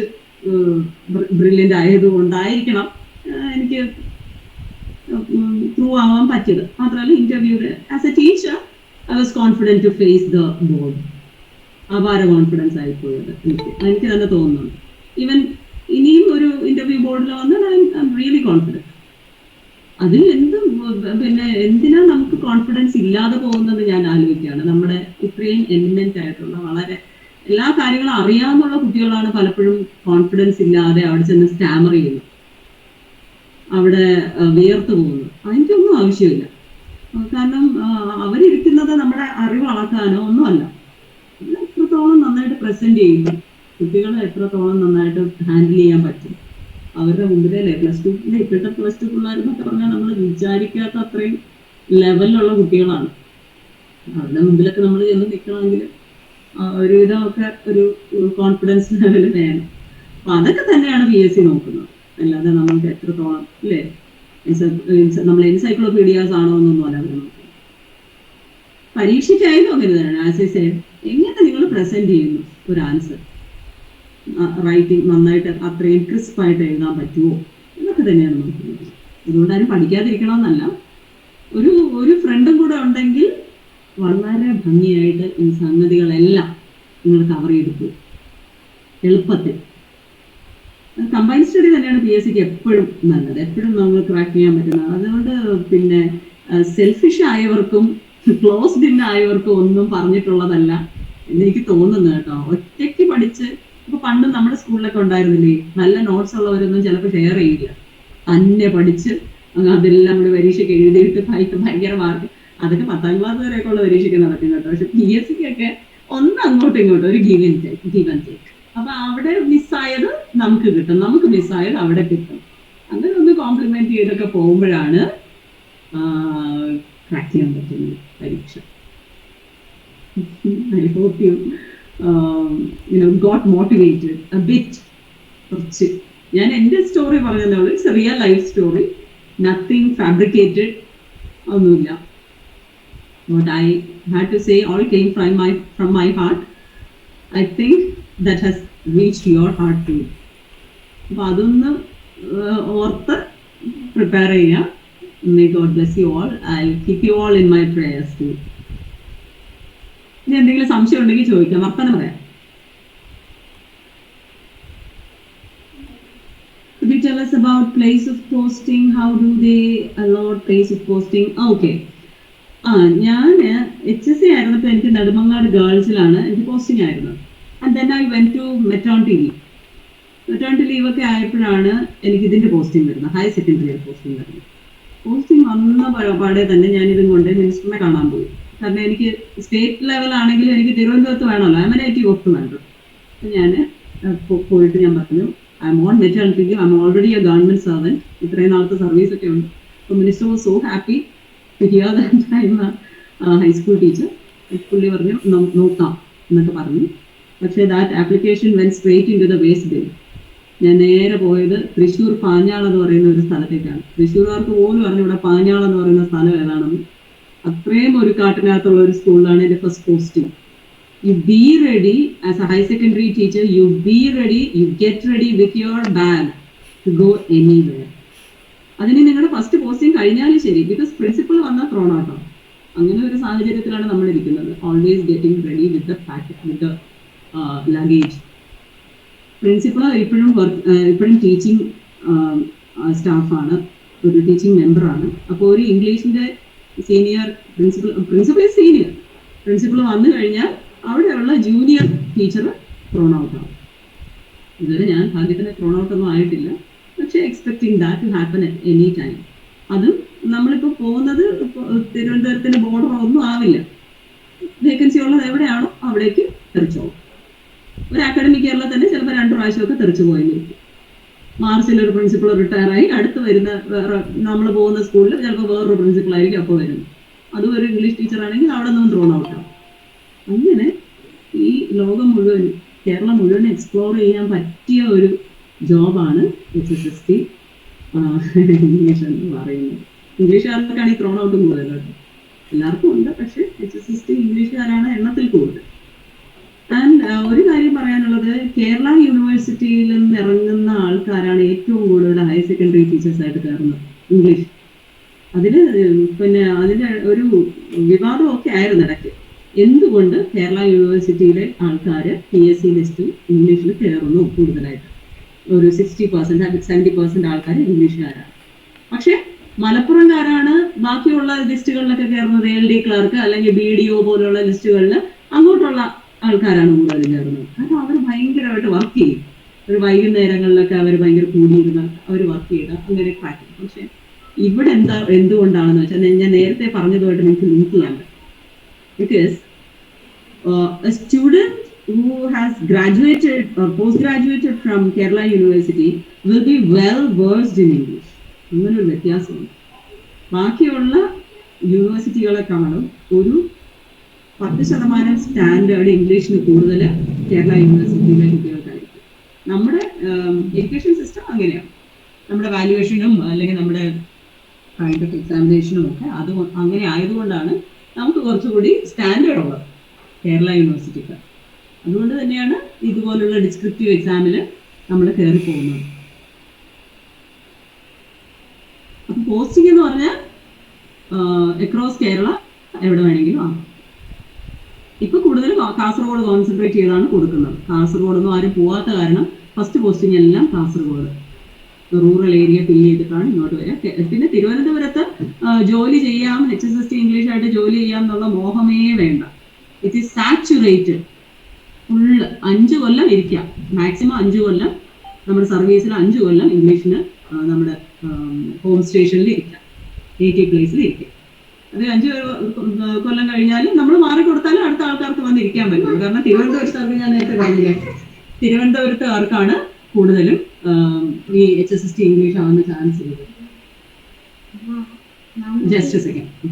Speaker 2: ബ്രില്യൻ്റ് ആയതുകൊണ്ടായിരിക്കണം എനിക്ക് ത്രൂ ആവാൻ പറ്റിയത്. മാത്രമല്ല ഇൻ്റർവ്യൂവിൽ as a teacher I was confident to face the board. അപാര കോൺഫിഡൻസ് ആയിപ്പോയത് എനിക്ക് തന്നെ തോന്നുന്നുണ്ട്. ഈവൻ ഇനിയും ഒരു ഇന്റർവ്യൂ ബോർഡിൽ വന്നാൽ ഐ എം റിയലി കോൺഫിഡൻറ്റ്. അതിൽ പിന്നെ എന്തിനാ നമുക്ക് കോൺഫിഡൻസ് ഇല്ലാതെ പോകുന്നത് ഞാൻ ആലോചിക്കുകയാണ്. നമ്മുടെ ഇത്രയും എലിമെന്റ് ആയിട്ടുള്ള വളരെ എല്ലാ കാര്യങ്ങളും അറിയാവുന്ന കുട്ടികളാണ് പലപ്പോഴും കോൺഫിഡൻസ് ഇല്ലാതെ അവിടെ ചെന്ന് സ്റ്റാമർ ചെയ്യുന്നു, അവിടെ വിയർത്തു പോകുന്നു. അതിൻ്റെ ഒന്നും ആവശ്യമില്ല. കാരണം അവരിരിക്കുന്നത് നമ്മുടെ അറിവ് അളക്കാനോ ഒന്നുമല്ല. എത്രത്തോളം നന്നായിട്ട് പ്രസന്റ് ചെയ്യുന്നു, കുട്ടികളെ എത്രത്തോളം നന്നായിട്ട് ഹാൻഡിൽ ചെയ്യാൻ പറ്റും അവരുടെ മുമ്പിലല്ലേ. ഇപ്പോഴത്തെ പ്ലസ് ടു പിള്ളേരെന്നൊക്കെ പറഞ്ഞാൽ നമ്മൾ വിചാരിക്കാത്ത അത്രയും ലെവലിലുള്ള കുട്ടികളാണ്. അവരുടെ മുമ്പിലൊക്കെ നമ്മൾ ചെന്ന് നിൽക്കണമെങ്കിൽ ഒരുവിധമൊക്കെ ഒരു കോൺഫിഡൻസ് ലെവൽ വേണം. അപ്പം അതൊക്കെ തന്നെയാണ് PSC നോക്കുന്നത്. അല്ലാതെ നമ്മൾക്ക് എത്രത്തോളം അല്ലേ നമ്മൾ എൻസൈക്ലോപീഡിയാസ് ആണോ എന്നൊന്നും അല്ല അവർ നോക്കുന്നത്. പരീക്ഷയ്ക്കായാലും അങ്ങനെ തന്നെയാണ്. ആസ് ഐ സേഡ്, എങ്ങനെ നിങ്ങൾ പ്രസന്റ് ചെയ്യുന്നു ഒരു ആൻസർ, റൈറ്റിംഗ് നന്നായിട്ട് അത്രയും ക്രിസ്പായിട്ട് എഴുതാൻ പറ്റുമോ എന്നൊക്കെ തന്നെയാണ് നോക്കുന്നത്. അതുകൊണ്ട് ആരും പഠിക്കാതിരിക്കണമെന്നല്ല. ഒരു ഫ്രണ്ടും കൂടെ ഉണ്ടെങ്കിൽ വളരെ ഭംഗിയായിട്ട് ഈ സംഗതികളെല്ലാം നിങ്ങൾ കവർ ചെയ്തിട്ടു എളുപ്പത്തിൽ. കമ്പൈൻ സ്റ്റഡി തന്നെയാണ് PSCക്ക് എപ്പോഴും നല്ലത്, എപ്പോഴും നമ്മൾ ക്രാക്ക് ചെയ്യാൻ പറ്റുന്നത്. അതുകൊണ്ട് പിന്നെ സെൽഫിഷ് ആയവർക്കും ക്ലോസ്ഡ് ഇൻ ആയവർക്കും ഒന്നും പറഞ്ഞിട്ടുള്ളതല്ല എന്നെനിക്ക് തോന്നുന്നു കേട്ടോ. ഒറ്റയ്ക്ക് പഠിച്ച് ഇപ്പൊ പണ്ട് നമ്മുടെ സ്കൂളിലൊക്കെ ഉണ്ടായിരുന്നില്ലേ, നല്ല നോട്ട്സ് ഉള്ളവരൊന്നും ചിലപ്പോൾ ഷെയർ ചെയ്യില്ല, തന്നെ പഠിച്ച് അതെല്ലാം കൂടി പരീക്ഷയ്ക്ക് എഴുതിയിട്ട് ഭയങ്കര മാർക്ക്. അതൊക്കെ 10ാം ക്ലാസ് വരെയൊക്കെ ഉള്ള പരീക്ഷയ്ക്ക് നടക്കും കേട്ടോ. പക്ഷെ PSCക്കൊക്കെ ഒന്ന് അങ്ങോട്ടും ഇങ്ങോട്ടും ഒരു ഗീവ് ആൻഡ് ടേക്ക്. അപ്പൊ അവിടെ മിസ്സായത് നമുക്ക് കിട്ടും, നമുക്ക് മിസ്സായത് അവിടെ കിട്ടും. അങ്ങനെ ഒന്ന് കോംപ്ലിമെന്റ് ചെയ്തൊക്കെ പോകുമ്പോഴാണ് ക്രാക്ക് ചെയ്യാൻ പറ്റുന്നത് പരീക്ഷ. I hope you got motivated a bit. കുറച്ച് ഞാൻ എൻ്റെ സ്റ്റോറി പറഞ്ഞതേ ഉള്ളൂ. It's A real life story, nothing fabricated ഒന്നുമില്ല. What I had to say all came from my heart. I think that has reached your heart too. അപ്പോൾ അതൊന്ന് ഓർത്ത് prepare ചെയ്യുക. May God bless you all. I'll keep you all in my prayers too. ഇനി എന്തെങ്കിലും സംശയം ഉണ്ടെങ്കിൽ ചോദിക്കാം, വർത്തമാനം പറയാം. Could you tell us about place of posting, how do they allot place of posting? Okay. ഞാൻ HSC ആയിരുന്നപ്പോൾ എനിക്ക് നെടുമങ്ങാട് ഗേൾസിലാണ് എനിക്ക് പോസ്റ്റിംഗ് ആയിരുന്നത്. And then I went to maternity leave. Maternity leave ഒക്കെ ആയപ്പോഴാണ് എനിക്ക് ഇതിന്റെ പോസ്റ്റിംഗ് വരുന്നത്, ഹയർ സെക്കൻഡറി പോസ്റ്റിംഗ് വരുന്നത്. പോസ്റ്റിംഗ് വന്ന പാടെ തന്നെ ഞാനിതും കൊണ്ട് മിനിസ്റ്ററിനെ കാണാൻ പോയി. കാരണം എനിക്ക് സ്റ്റേറ്റ് ലെവൽ ആണെങ്കിലും എനിക്ക് തിരുവനന്തപുരത്ത് വേണമല്ലോ, I am an IT work വേണ്ടത്. അപ്പം ഞാൻ പോയിട്ട് ഞാൻ പറഞ്ഞു, I am on maternity leave, I am already a government servant, ഇത്രയും നാളത്തെ സർവീസ് ഒക്കെ ഉണ്ട്. അപ്പോൾ minister was so happy to hear that I am high school teacher. പുള്ളി പറഞ്ഞു നോക്കാം എന്നൊക്കെ പറഞ്ഞു. പക്ഷേ that application went straight into the waste bin. ഞാൻ നേരെ പോയത് തൃശ്ശൂർ പാഞ്ഞാൾ എന്ന് പറയുന്ന ഒരു സ്ഥലത്തേക്കാണ്. തൃശ്ശൂർകാർക്ക് പോലും അറിഞ്ഞു ഇവിടെ പാഞ്ഞാൾ എന്ന് പറയുന്ന സ്ഥലം ഏതാണെന്ന്. അത്രയും ഒരു കാട്ടിനകത്തുള്ള ഒരു സ്കൂളിലാണ് എൻ്റെ first posting. You be ready as a high secondary teacher, you be ready, you get ready with your bag to go anywhere. അതിന് നിങ്ങളുടെ ഫസ്റ്റ് പോസ്റ്റിംഗ് കഴിഞ്ഞാലും ശരി, ബിക്കോസ് പ്രിൻസിപ്പൾ വന്നാൽ ത്രോണാട്ടോ. അങ്ങനെ ഒരു സാഹചര്യത്തിലാണ് നമ്മൾ ഇരിക്കുന്നത്. Always getting ready with the packet, with the luggage. Principal ഇപ്പോഴും ടീച്ചിങ് സ്റ്റാഫാണ്, ഒരു ടീച്ചിങ് മെമ്പറാണ്. അപ്പോൾ ഒരു ഇംഗ്ലീഷിൻ്റെ സീനിയർ പ്രിൻസിപ്പൾ സീനിയർ പ്രിൻസിപ്പൾ വന്നു കഴിഞ്ഞാൽ അവിടെയുള്ള ജൂനിയർ ടീച്ചർ ത്രോൺ ഔട്ടാണ്. ഇതുവരെ ഞാൻ ഭാഗ്യത്തിന് ത്രോൺ ഔട്ടൊന്നും ആയിട്ടില്ല, പക്ഷേ expecting that to happen at any time. അതും നമ്മളിപ്പോൾ പോകുന്നത് തിരുവനന്തപുരത്തിൻ്റെ ബോർഡർ ഒന്നും ആവില്ല. വേക്കൻസി ഉള്ളത് എവിടെയാണോ അവിടേക്ക് തെറിച്ചോളും. ഒരു അക്കാഡമിക് ഇയറിൽ തന്നെ ചിലപ്പോൾ 2 പ്രാവശ്യമൊക്കെ തെറിച്ചു പോയിരിക്കും. മാർച്ചിൽ ഒരു പ്രിൻസിപ്പൾ റിട്ടയറായി, അടുത്ത് വരുന്ന വേറെ നമ്മൾ പോകുന്ന സ്കൂളിൽ ചിലപ്പോൾ വേറൊരു പ്രിൻസിപ്പൾ ആയിരിക്കും അപ്പോൾ വരുന്നത്. അതും ഒരു ഇംഗ്ലീഷ് ടീച്ചറാണെങ്കിൽ അവിടെ നിന്നും ത്രോൺ ഔട്ടാവും. അങ്ങനെ ഈ ലോകം മുഴുവൻ, കേരളം മുഴുവൻ എക്സ്പ്ലോർ ചെയ്യാൻ പറ്റിയ ഒരു ജോബാണ് HSST ഇംഗ്ലീഷ് എന്ന് പറയുന്നത്. ഇംഗ്ലീഷുകാർക്കാണ് ഈ ത്രോൺ ഔട്ടും കൂടുതൽ കേട്ടോ. എല്ലാവർക്കും ഉണ്ട്, പക്ഷേ HSST ഇംഗ്ലീഷുകാരാണ് എണ്ണത്തിൽ കൂടുതൽ. ആൻഡ് ഒരു കാര്യം പറയാനുള്ളത്, കേരള യൂണിവേഴ്സിറ്റിയിൽ നിന്ന് ഇറങ്ങുന്ന ആൾക്കാരാണ് ഏറ്റവും കൂടുതൽ ഹയർ സെക്കൻഡറി ടീച്ചേഴ്സായിട്ട് കയറുന്നത് ഇംഗ്ലീഷ്. അതിന് അതിൻ്റെ ഒരു വിവാദമൊക്കെ ആയിരുന്നു ഇടയ്ക്ക്. എന്തുകൊണ്ട് കേരള യൂണിവേഴ്സിറ്റിയിലെ ആൾക്കാർ PSC ലിസ്റ്റിൽ ഇംഗ്ലീഷിൽ കയറുന്നു കൂടുതലായിട്ട്? ഒരു 60% 70% ആൾക്കാർ ഇംഗ്ലീഷുകാരാണ്. പക്ഷെ മലപ്പുറംകാരാണ് ബാക്കിയുള്ള ലിസ്റ്റുകളിലൊക്കെ കയറുന്നത്. LD ക്ലർക്ക് അല്ലെങ്കിൽ BDO പോലുള്ള ലിസ്റ്റുകളിൽ അങ്ങോട്ടുള്ള ആൾക്കാരാണ് കൂടുതൽ കയറുന്നത്. കാരണം അവർ ഭയങ്കരമായിട്ട് വർക്ക് ചെയ്യും. ഒരു വൈകുന്നേരങ്ങളിലൊക്കെ അവർ ഭയങ്കര കൂടിയിരുന്ന് അവർ വർക്ക് ചെയ്യുക, അങ്ങനെ പ്രാക്ടീസ്. പക്ഷെ ഇവിടെ എന്തുകൊണ്ടാണെന്ന് വെച്ചാൽ ഞാൻ നേരത്തെ പറഞ്ഞതുമായിട്ട് നിങ്ങൾക്ക് ലിങ്ക് ചെയ്യാൻ പറ്റും. Because a student who has graduated or post-graduated from Kerala University will be well versed in English. അങ്ങനൊരു വ്യത്യാസമുണ്ട്. ബാക്കിയുള്ള യൂണിവേഴ്സിറ്റികളെക്കാളും ഒരു 10% സ്റ്റാൻഡേർഡ് ഇംഗ്ലീഷിന് കൂടുതൽ കേരള യൂണിവേഴ്സിറ്റിയിലെ കുട്ടികൾക്കായിരിക്കും. നമ്മുടെ എഡ്യൂക്കേഷൻ സിസ്റ്റം അങ്ങനെയാണ്. നമ്മുടെ വാല്യുവേഷനും അല്ലെങ്കിൽ നമ്മുടെ കൈൻഡ് ഓഫ് എക്സാമിനേഷനും ഒക്കെ അത് അങ്ങനെ ആയതുകൊണ്ടാണ് നമുക്ക് കുറച്ചുകൂടി സ്റ്റാൻഡേർഡ് ഉള്ളത് കേരള യൂണിവേഴ്സിറ്റിക്ക്. അതുകൊണ്ട് തന്നെയാണ് ഇതുപോലുള്ള ഡിസ്ക്രിപ്റ്റീവ് എക്സാമിൽ നമ്മൾ കയറി പോകുന്നത്. അപ്പം പോസ്റ്റിംഗ് എന്ന് പറഞ്ഞാൽ അക്രോസ് കേരള എവിടെ വേണമെങ്കിലും ആകും. ഇപ്പൊ കൂടുതൽ കാസർഗോഡ് കോൺസെൻട്രേറ്റ് ചെയ്താണ് കൊടുക്കുന്നത്. കാസർഗോഡൊന്നും ആരും പോവാത്ത കാരണം ഫസ്റ്റ് പോസ്റ്റിംഗ് എല്ലാം കാസർഗോഡ് റൂറൽ ഏരിയ ഫില്ല് ചെയ്തിട്ടാണ് ഇങ്ങോട്ട് വരിക. പിന്നെ തിരുവനന്തപുരത്ത് ജോലി ചെയ്യാം, HSST ഇംഗ്ലീഷായിട്ട് ജോലി ചെയ്യാം എന്നുള്ള മോഹമേ വേണ്ട. It is saturated. ഫുള്ള് 5 കൊല്ലം ഇരിക്കാം, മാക്സിമം 5 കൊല്ലം നമ്മുടെ സർവീസിൽ 5 കൊല്ലം ഇംഗ്ലീഷിന് നമ്മുടെ ഹോം സ്റ്റേഷനിൽ ഇരിക്കാം, നേറ്റീവ് പ്ലേസിൽ ഇരിക്കാം. അത് 5 കൊല്ലം കഴിഞ്ഞാലും നമ്മൾ മാറിക്കൊടുത്താലും അടുത്ത ആൾക്കാർക്ക് വന്നിരിക്കാൻ പറ്റും. കാരണം തിരുവനന്തപുരത്ത് ഞാൻ നേരത്തെ പറഞ്ഞില്ലേ, തിരുവനന്തപുരത്തുകാർക്കാണ് കൂടുതലും ഈ HSST ഇംഗ്ലീഷ് ആവുന്ന ചാൻസ് ഉള്ളത്. Just A second.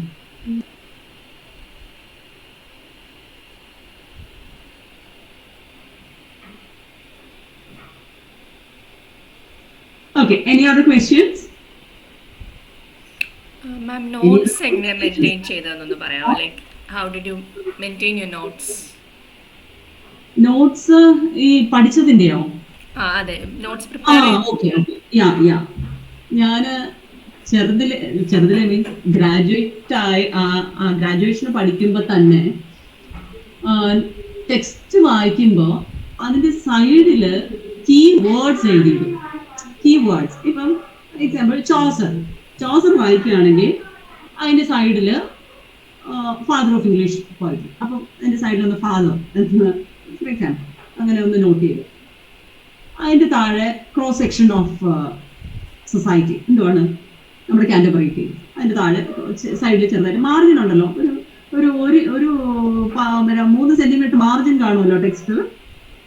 Speaker 2: Okay, any other questions?
Speaker 1: Ma'am, notes എങ്ങനെ മെയിൻറ്റെയിൻ ചെയ്തതെന്നൊന്ന് പറയാമോ? Like how did U maintain your notes?
Speaker 2: Notes ഈ പഠിച്ചതിന്റെയോ?
Speaker 1: അതെ, നോട്ട്സ് പ്രിപ്പയർ ചെയ്യാൻ.
Speaker 2: ഓക്കെ. ഞാൻ ചെറുതിലെ മീൻസ് ഗ്രാജുവേഷന് പഠിക്കുമ്പോൾ തന്നെ ടെക്സ്റ്റ് വായിക്കുമ്പോൾ അതിന്റെ സൈഡിൽ കീ വേർഡ്സ് എഴുതിയിടും. കീ വേർഡ്സ് ഇപ്പം എക്സാമ്പിൾ ചോസർ വായിക്കുകയാണെങ്കിൽ അതിൻ്റെ സൈഡിൽ ഫാദർ ഓഫ് ഇംഗ്ലീഷ് പോയിട്രി, അപ്പം അതിൻ്റെ സൈഡിൽ ഒന്ന് ഫാദർ ഫോർ എക്സാമ്പിൾ അങ്ങനെ ഒന്ന് നോട്ട് ചെയ്തു. അതിൻ്റെ താഴെ ക്രോസ് സെക്ഷൻ ഓഫ് സൊസൈറ്റി എന്തുവാണ് നമ്മുടെ കാൻറ്റർബറി ടീം, അതിൻ്റെ താഴെ സൈഡിൽ ചെറുതായിട്ട് മാർജിൻ ഉണ്ടല്ലോ, ഒരു ഒരു ഒരു 3 സെന്റിമീറ്റർ മാർജിൻ കാണുമല്ലോ ടെക്സ്റ്റ്,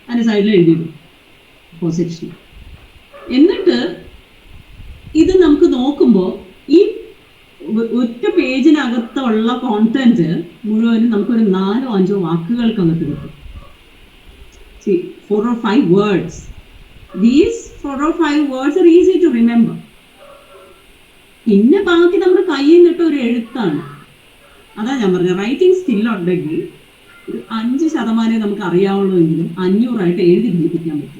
Speaker 2: അതിൻ്റെ സൈഡിൽ എഴുതിയിടും ക്രോസ് സെക്ഷൻ. എന്നിട്ട് ഇത് നമുക്ക് നോക്കുമ്പോൾ ഈ ഒറ്റ പേജിനകത്തുള്ള കോണ്ടന്റ് മുഴുവനും നമുക്കൊരു 4-5 വാക്കുകൾക്കകത്ത് കിട്ടും. 4 or 5 words. These 4 or 5 words are easy to remember. പിന്നെ ബാക്കി നമ്മുടെ കയ്യിൽ നിന്നിട്ട് ഒരു എഴുത്താണ്. അതാ ഞാൻ പറഞ്ഞത്, റൈറ്റിംഗ് സ്കിൽ ഉണ്ടെങ്കിൽ ഒരു 5% നമുക്ക് അറിയാവുള്ളൂവെങ്കിലും 500 എഴുതി ഫലിപ്പിക്കാൻ പറ്റും.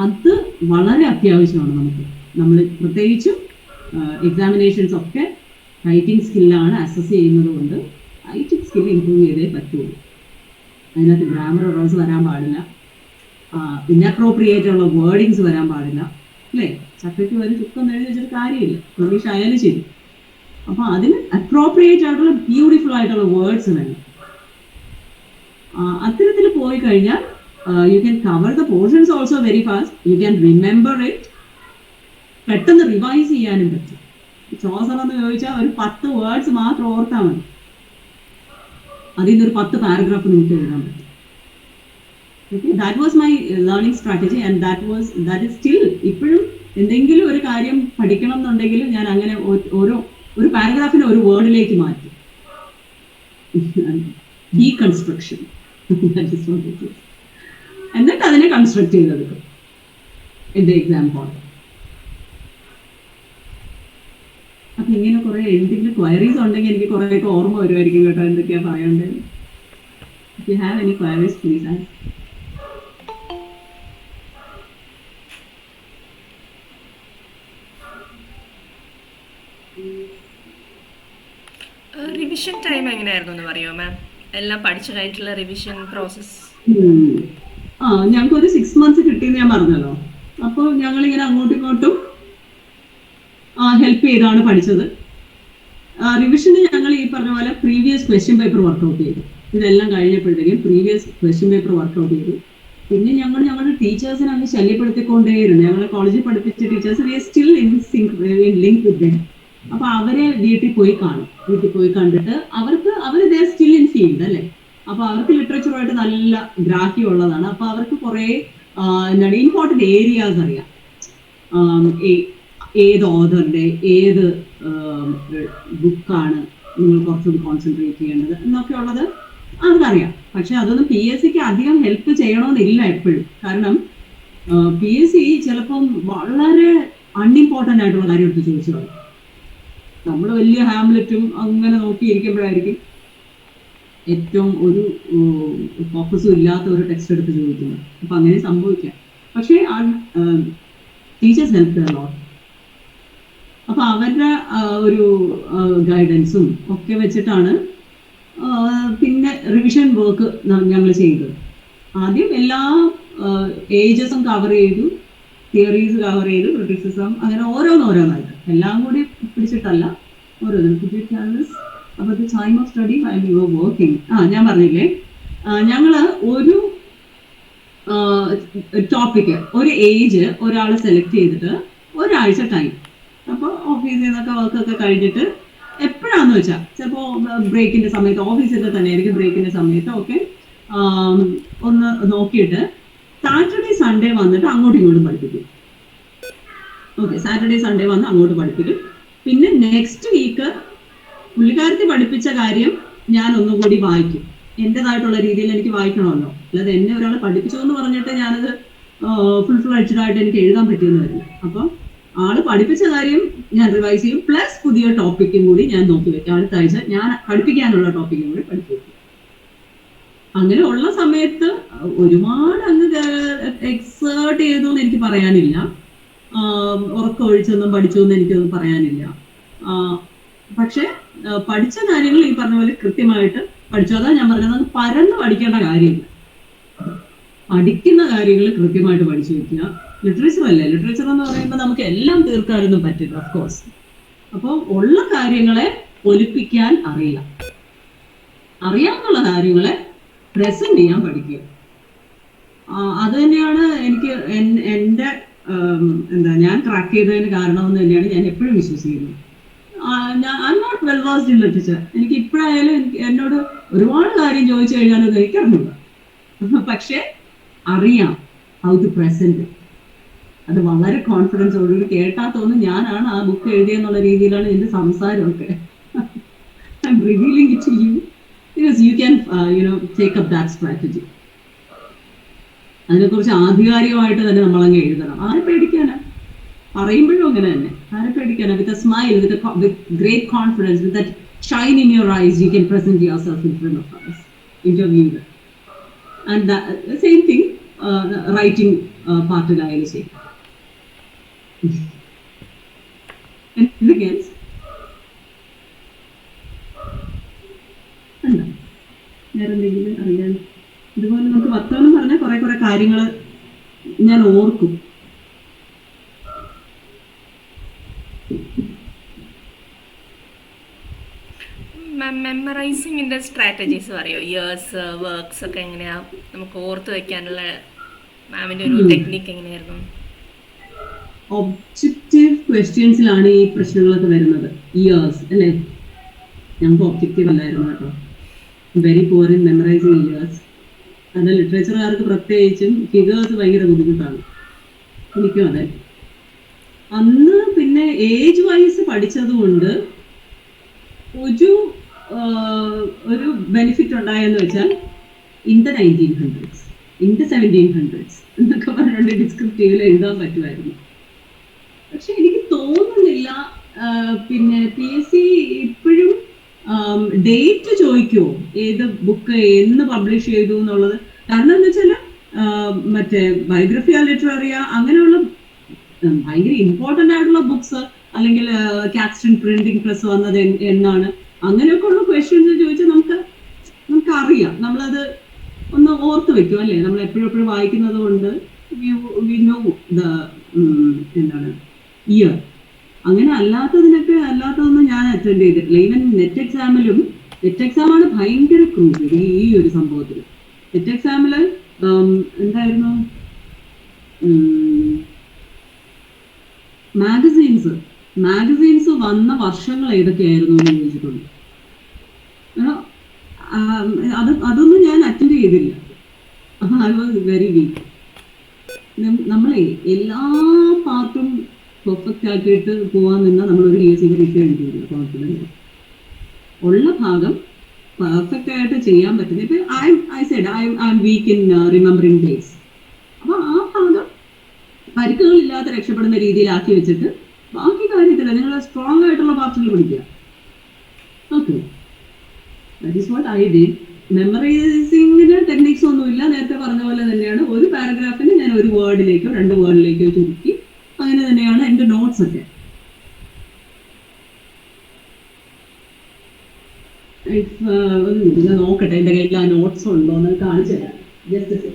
Speaker 2: അത് വളരെ അത്യാവശ്യമാണ് നമുക്ക്. നമ്മൾ പ്രത്യേകിച്ചും എക്സാമിനേഷൻസ് ഒക്കെ റൈറ്റിംഗ് സ്കില്ലാണ് അസസ് ചെയ്യുന്നത് കൊണ്ട് റൈറ്റിംഗ് സ്കിൽ ഇമ്പ്രൂവ് ചെയ്തേ പറ്റുള്ളൂ. അതിനകത്ത് ഗ്രാമർ എറേഴ്സ് വരാൻ പാടില്ല, ഇൻഅപ്രോപ്രിയേറ്റ് ഉള്ള വേർഡിങ്സ് വരാൻ പാടില്ല, അല്ലേ? ചക്കയ്ക്ക് വരെ ചുക്കം എഴുതി വെച്ചിട്ട് കാര്യമില്ല, ഇംഗ്ലീഷ് ആയാലും ശരി. അപ്പോൾ അതിന് അപ്രോപ്രിയേറ്റ് ആയിട്ടുള്ള ബ്യൂട്ടിഫുൾ ആയിട്ടുള്ള വേർഡ്സ് വേണം. അത്തരത്തിൽ പോയി കഴിഞ്ഞാൽ you can cover the portions also very fast, you can remember it, പെട്ടെന്ന് റിവൈസ് ചെയ്യാനും പറ്റും. ചോസർ എന്ന് ചോദിച്ചാൽ ഒരു 10 വേർഡ്സ് മാത്രം ഓർത്താൽ മതി, അതിൽ നിന്നൊരു 10 പാരഗ്രാഫ് നമുക്ക് എഴുതാൻ പറ്റും. That was my learning strategy and that is still. ഇപ്പോഴും എന്തെങ്കിലും ഒരു കാര്യം പഠിക്കണം എന്നുണ്ടെങ്കിൽ ഞാൻ അങ്ങനെ ഒരു പാരഗ്രാഫിനെ ഒരു വേർഡിലേക്ക് മാറ്റി ഡീകൺസ്ട്രക്ഷൻ എന്നിട്ട് അതിനെ കൺസ്ട്രക്ട് ചെയ്തെടുക്കും എൻ്റെ എക്സാം ഹോൾ. അപ്പൊ ഇങ്ങനെ കുറെ എന്തെങ്കിലും ക്വയറീസ് ഉണ്ടെങ്കിൽ എനിക്ക് കുറേയൊക്കെ ഓർമ്മ വരുമായിരിക്കും കേട്ടോ, എന്തൊക്കെയാ പറയണ്ടത്. If you have any queries, please ask.
Speaker 1: Revision time എങ്ങനെയായിരുന്നു എന്ന് പറയുമോ മാം? എല്ലാം പഠിച്ചു കഴിഞ്ഞിട്ടുള്ള റിവിഷൻ പ്രോസസ്.
Speaker 2: ഞങ്ങൾക്ക് ഒരു 6 months കിട്ടിയെന്ന് ഞാൻ പറഞ്ഞല്ലോ. അപ്പോൾ ഞങ്ങളിങ്ങനെ അങ്ങോട്ടും ഇങ്ങോട്ടും ഹെൽപ്പ് ചെയ്താണ് പഠിച്ചത്. റിവിഷന് ഞങ്ങൾ ഈ പറഞ്ഞ പോലെ പ്രീവിയസ് ക്വസ്റ്റ്യൻ പേപ്പർ വർക്ക്ഔട്ട് ചെയ്തു. ഇതെല്ലാം കഴിഞ്ഞപ്പോഴത്തേക്കും പ്രീവിയസ് ക്വസ്റ്റ്യൻ പേപ്പർ വർക്ക്ഔട്ട് ചെയ്തു. പിന്നെ ഞങ്ങളുടെ ടീച്ചേഴ്സിനെ അങ്ങ് ശല്യപ്പെടുത്തിക്കൊണ്ടേയിരുന്നു. ഞങ്ങളെ കോളേജിൽ പഠിപ്പിച്ച teachers V are still in link വിത്ത് ദം. അപ്പൊ അവരെ വീട്ടിൽ പോയി കാണും. വീട്ടിൽ പോയി കണ്ടിട്ട് അവർ ദേ സ്റ്റിൽ ഇൻ ഫീൽഡ് അല്ലേ. അപ്പൊ അവർക്ക് ലിറ്ററേച്ചറുമായിട്ട് നല്ല ഗ്രാഹ്യമുള്ളതാണ്. അപ്പൊ അവർക്ക് കുറെ എന്താണ് ഇമ്പോർട്ടൻറ്റ് ഏരിയാസ് അറിയാം. ഏത് ഓഥറിന്റെ ഏത് ബുക്കാണ് നിങ്ങൾ കുറച്ചുകൂടി കോൺസെൻട്രേറ്റ് ചെയ്യേണ്ടത് എന്നൊക്കെ ഉള്ളത് അവർക്കറിയാം. പക്ഷെ അതൊന്നും PSC അധികം ഹെൽപ്പ് ചെയ്യണമെന്നില്ല എപ്പോഴും. കാരണം PSC ചിലപ്പം വളരെ അൺഇമ്പോർട്ടൻ്റ് ആയിട്ടുള്ള കാര്യം എടുത്ത് ചോദിച്ചു പറയും. നമ്മൾ വലിയ ഹാംലെറ്റും അങ്ങനെ നോക്കിയിരിക്കുമ്പോഴായിരിക്കും ഏറ്റവും ഒരു ഫോക്കസും ഇല്ലാത്ത ഒരു ടെക്സ്റ്റ് എടുത്ത് ചോദിക്കുന്നത്. അപ്പം അങ്ങനെ സംഭവിക്കാം. പക്ഷേ ടീച്ചേഴ്സ് ഹെൽപ്പ് ലോട്ട്. അപ്പൊ അവരുടെ ഒരു ഗൈഡൻസും ഒക്കെ വെച്ചിട്ടാണ് പിന്നെ റിവിഷൻ വർക്ക് ഞങ്ങൾ ചെയ്തത്. ആദ്യം എല്ലാ ഏജസും കവർ ചെയ്തു, തിയറീസ് കവർ ചെയ്തു, ക്രിറ്റിസിസം, അങ്ങനെ ഓരോന്നായിട്ട് എല്ലാം കൂടി പിടിച്ചിട്ടല്ല ഓരോന്നും. അപ്പൊ the time of study while you are working. ഞാൻ പറഞ്ഞില്ലേ, ഞങ്ങള് ഒരു ടോപ്പിക്ക് ഒരു ഏജ് ഒരാൾ സെലക്ട് ചെയ്തിട്ട് ഒരാഴ്ച ടൈം. അപ്പോൾ ഓഫീസിൽ നിന്നൊക്കെ വർക്കൊക്കെ കഴിഞ്ഞിട്ട് എപ്പോഴാന്ന് വെച്ചാൽ ചിലപ്പോൾ ബ്രേക്കിന്റെ സമയത്ത്, ഓഫീസിൽ തന്നെ ആയിരിക്കും ബ്രേക്കിന്റെ സമയത്ത് ഒക്കെ ഒന്ന് നോക്കിയിട്ട് സാറ്റർഡേ സൺഡേ വന്നിട്ട് അങ്ങോട്ടും ഇങ്ങോട്ടും പഠിപ്പിക്കും. ഓക്കെ, സാറ്റർഡേ സൺഡേ വന്ന് അങ്ങോട്ട് പഠിപ്പിക്കും. പിന്നെ നെക്സ്റ്റ് വീക്ക് പുള്ളിക്കാരത്തി പഠിപ്പിച്ച കാര്യം ഞാൻ ഒന്നുകൂടി വായിക്കും. എൻ്റെതായിട്ടുള്ള രീതിയിൽ എനിക്ക് വായിക്കണമല്ലോ. അല്ലാതെ എന്നെ ഒരാൾ പഠിപ്പിച്ചു എന്ന് പറഞ്ഞിട്ട് ഞാനത് ഫുൾ ഫ്ലെഡ്ജ്ഡ് ആയിട്ട് എനിക്ക് എഴുതാൻ പറ്റിയെന്ന് വരില്ല. അപ്പം ആള് പഠിപ്പിച്ച കാര്യം ഞാൻ റിവൈസ് ചെയ്യും, പ്ലസ് പുതിയ ടോപ്പിക്കും കൂടി ഞാൻ നോക്കി വെക്കും. അടുത്ത ആഴ്ച ഞാൻ പഠിപ്പിക്കാനുള്ള ടോപ്പിക്കും കൂടി പഠിപ്പിക്കും. അങ്ങനെ ഉള്ള സമയത്ത് ഒരുപാട് അങ്ങ് എക്സേർട്ട് ചെയ്തു എന്ന് എനിക്ക് പറയാനില്ല, ഉറക്കം ഒഴിച്ചൊന്നും പഠിച്ചു എന്ന് എനിക്കൊന്നും പറയാനില്ല. പക്ഷെ പഠിച്ച കാര്യങ്ങൾ ഈ പറഞ്ഞ പോലെ കൃത്യമായിട്ട് പഠിച്ചു. അതാ ഞാൻ പറഞ്ഞത്, അത് പരന്ന് പഠിക്കേണ്ട കാര്യമില്ല. പഠിക്കുന്ന കാര്യങ്ങൾ കൃത്യമായിട്ട് പഠിച്ചു വെക്കുക. ലിറ്ററേച്ചർ അല്ലേ, ലിറ്ററേച്ചർ എന്ന് പറയുമ്പോൾ നമുക്ക് എല്ലാം തീർക്കാനൊന്നും പറ്റില്ല ഓഫ് കോഴ്സ്. അപ്പോൾ ഉള്ള കാര്യങ്ങളെ ഒലിപ്പിക്കാൻ അറിയാവുന്ന കാര്യങ്ങളെ പ്രസന്റ് ചെയ്യാൻ പഠിക്കുക. അത് തന്നെയാണ് എനിക്ക് എൻ്റെ ഞാൻ ട്രാക്ക് ചെയ്തതിന് കാരണമെന്ന് തന്നെയാണ് ഞാൻ എപ്പോഴും വിശ്വസിക്കുന്നത്. I am not well versed in literature. എനിക്ക് ഇപ്പോഴായാലും എന്നോട് ഒരുപാട് കാര്യം ചോദിച്ചു കഴിഞ്ഞാൽ എനിക്കറിഞ്ഞില്ല, പക്ഷെ അറിയാം ഹൗ ടു പ്രസന്റ്. അത് വളരെ കോൺഫിഡൻസോടുകൂടി കേട്ടാൽ തോന്നും ഞാനാണ് ആ ബുക്ക് എഴുതിയെന്നുള്ള രീതിയിലാണ് എൻ്റെ സംസാരമൊക്കെ. I am revealing it to you because you can take up that strategy. അതിനെക്കുറിച്ച് ആധികാരികമായിട്ട് തന്നെ നമ്മളങ്ങ് എഴുതണം. ആരെ പേടിക്കാനാ? പറയുമ്പോഴും അങ്ങനെ തന്നെ. ആരെ പേടിക്കാനാ? With a smile, with great confidence, with that shine in your eyes, you can present yourself in front of us, interviewer. And that same thing, writing പാർട്ടിലായാലും ശരി. Again, വേറെ എന്തെങ്കിലും അറിയാൻ? ഇതുപോലെ നമുക്ക് വർത്തമാനം പറഞ്ഞാൽ കുറെ കാര്യങ്ങൾ ഞാൻ ഓർക്കും.
Speaker 1: മെമ്മറൈസിങ്ങിന്റെ സ്ട്രാറ്റജീസ് പറയോ? ഇയേഴ്സ്, വർക്ക്സ് ഒക്കെ എങ്ങനെയാ നമുക്ക് ഓർത്ത് വെക്കാനുള്ള മാമിന്റെ ഒരു ടെക്നിക്ക് എങ്ങനെയായിരുന്നു?
Speaker 2: ഒബ്ജക്റ്റീവ് ക്വസ്റ്റ്യൻസിലാണ് ഈ പ്രശ്നങ്ങളൊക്കെ വരുന്നത്. ഇയേഴ്സ് അല്ലേ, ഞങ്ങൾക്ക് ഒബ്ജക്റ്റീവ് അല്ലായിരുന്നു കേട്ടോ. Very poor in memorising years. അത് ലിറ്ററേച്ചറുകാർക്ക് പ്രത്യേകിച്ചും ഫിഗേഴ്സ് ഭയങ്കര ബുദ്ധിമുട്ടാണ്. എനിക്കും അതെ. അന്ന് പിന്നെ ഏജ് വൈസ് പഠിച്ചത് കൊണ്ട് ഒരു ബെനിഫിറ്റ് ഉണ്ടായെന്ന് വെച്ചാൽ in the 1900s, in the 1700s എന്നൊക്കെ പറഞ്ഞുകൊണ്ട് ഡിസ്ക്രിപ്റ്റീവിൽ എഴുതാൻ പറ്റുമായിരുന്നു. പക്ഷെ എനിക്ക് തോന്നുന്നില്ല പിന്നെ PSC ഇപ്പോഴും ഡേറ്റ് ചോദിക്കുമോ ഏത് ബുക്ക് എന്ന് പബ്ലിഷ് ചെയ്തു എന്നുള്ളത്. കാരണം എന്താ വെച്ചാൽ മറ്റേ ബയോഗ്രഫിയ, ലിറ്റററിയ അങ്ങനെയുള്ള ഭയങ്കര ഇമ്പോർട്ടൻ്റ് ആയിട്ടുള്ള ബുക്സ്, അല്ലെങ്കിൽ കാപ്സ്റ്റൺ പ്രിന്റിംഗ് പ്രസ് വന്നത് എന്നാണ്, അങ്ങനെയൊക്കെ ഉള്ള ക്വസ്റ്റ്യൻസ് ചോദിച്ചാൽ നമുക്ക് അറിയാം. നമ്മളത് ഒന്ന് ഓർത്ത് വെക്കും അല്ലേ, നമ്മൾ എപ്പോഴും വായിക്കുന്നത് കൊണ്ട് വി നോ ദ എന്താണ് ഇയർ. അങ്ങനെ അല്ലാത്തതൊന്നും ഞാൻ അറ്റൻഡ് ചെയ്തിട്ടില്ല. ഈവൻ നെറ്റ് എക്സാമാണ് ഭയങ്കര ക്രൂഷ്യൽ ഈ ഒരു സംഭവത്തിൽ. നെറ്റ് എക്സാമിൽ എന്തായിരുന്നു, മാഗസീൻസ് വന്ന വർഷങ്ങൾ ഏതൊക്കെയായിരുന്നു എന്ന് ചോദിച്ചിട്ടുണ്ട്. അതൊന്നും ഞാൻ അറ്റൻഡ് ചെയ്തില്ല. I was very weak. നമ്മളെ എല്ലാ പാർട്ടും പെർഫെക്റ്റ് ആക്കിയിട്ട് പോകാൻ നിന്നാൽ നമ്മളൊരു PSC പരീക്ഷ എഴുതിയില്ല. കോൺഫിഡൻസ് ഉള്ള ഭാഗം പെർഫെക്റ്റ് ആയിട്ട് ചെയ്യാൻ പറ്റുന്നത്. ഇപ്പം I am weak in remembering days. അപ്പോൾ ആ ഭാഗം പരിക്കുകളില്ലാതെ രക്ഷപ്പെടുന്ന രീതിയിലാക്കി വെച്ചിട്ട് ബാക്കി കാര്യത്തില്ല, നിങ്ങൾ സ്ട്രോങ് ആയിട്ടുള്ള പാർട്ടുകൾ പഠിക്കുക. Okay, that is what I did. മെമ്മറൈസിങ്ങിന് ടെക്നിക്സ് ഒന്നുമില്ല. നേരത്തെ പറഞ്ഞ പോലെ തന്നെയാണ്. ഒരു പാരഗ്രാഫിന് ഞാൻ ഒരു വേർഡിലേക്കോ 2 വേർഡിലേക്കോ ചുരുക്കി, അങ്ങനെ തന്നെയാണ് എൻ്റെ നോട്ട്സ് ഒക്കെ. ഞാൻ നോക്കട്ടെ എൻ്റെ കയ്യിൽ ആ നോട്ട്സ് ഉണ്ടോ എന്ന് കാണിച്ചു തരാം. ജസ്റ്റ്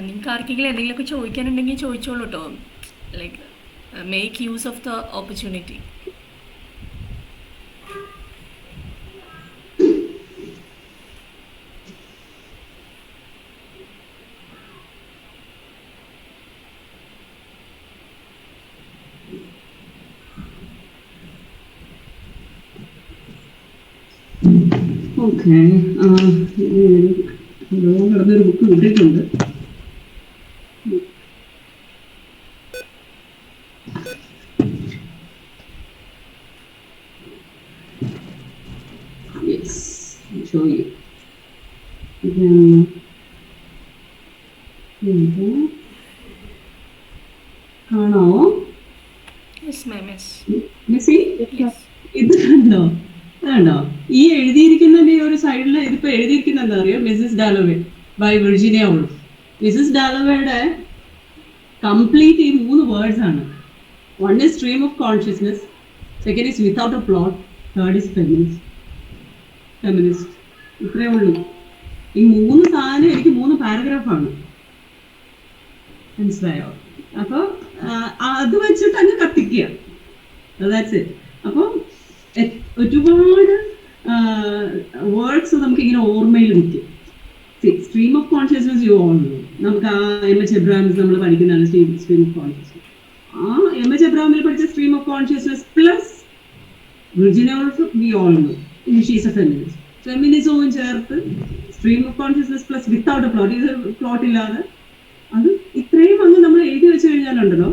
Speaker 1: നിങ്ങൾക്ക് ആർക്കെങ്കിലും എന്തെങ്കിലുമൊക്കെ ചോദിക്കാനുണ്ടെങ്കിൽ ചോദിച്ചോളൂ കേട്ടോ. Like make use of the opportunity.
Speaker 2: Okay, കിടന്നൊരു ബുക്ക് കിട്ടിയിട്ടുണ്ട്. Yes, I'll show you. കാണാവോ?
Speaker 1: Yes, ma'am. Yes.
Speaker 2: മിസ്സി
Speaker 1: Yes.
Speaker 2: ഇത് കണ്ടോ? കണ്ടോ? ഈ എഴുതിയിരിക്കുന്നതിന്റെ ഈ ഒരു സൈഡിൽ ഇതിപ്പോ എഴുതിയിരിക്കുന്ന എന്താ അറിയോ? Mrs Dalloway by Virginia Woolf. Mrs ഡാലോവേയുടെ കംപ്ലീറ്റ് ഈ 3 വേർഡ്സ് ആണ്. One is stream of consciousness, second is without a plot, third is feminist. ഇത്രയേ ഉള്ളൂ. ഈ 3 സാധനം എനിക്ക് 3 പാരഗ്രാഫാണ്. മനസ്സിലായോ? അപ്പോൾ അത് വെച്ചിട്ട് അങ്ങ് കത്തിക്കുക. That's it. അപ്പം ഒരുപാട് വേർഡ്സ് നമുക്കിങ്ങനെ ഓർമ്മയിൽ നിൽക്കും. Stream of consciousness you all know. നമുക്ക് ആ എം.എച്ച്. എബ്രാഹിംസ് നമ്മൾ പഠിക്കുന്നതാണ് സ്ട്രീം ഓഫ് കോൺഷ്യസ്നസ്. ആ എം.എച്ച്. എബ്രാഹിമിൽ പഠിച്ച stream of consciousness plus Virginia Woolf we all know she's a feminist. ഫെമിനിസവും ചേർത്ത് stream of consciousness plus without a plot, ഇത് പ്ലോട്ട് ഇല്ലാതെ അത് ഇത്രയും അങ്ങ് നമ്മൾ എഴുതി വെച്ച് കഴിഞ്ഞാലുണ്ടല്ലോ,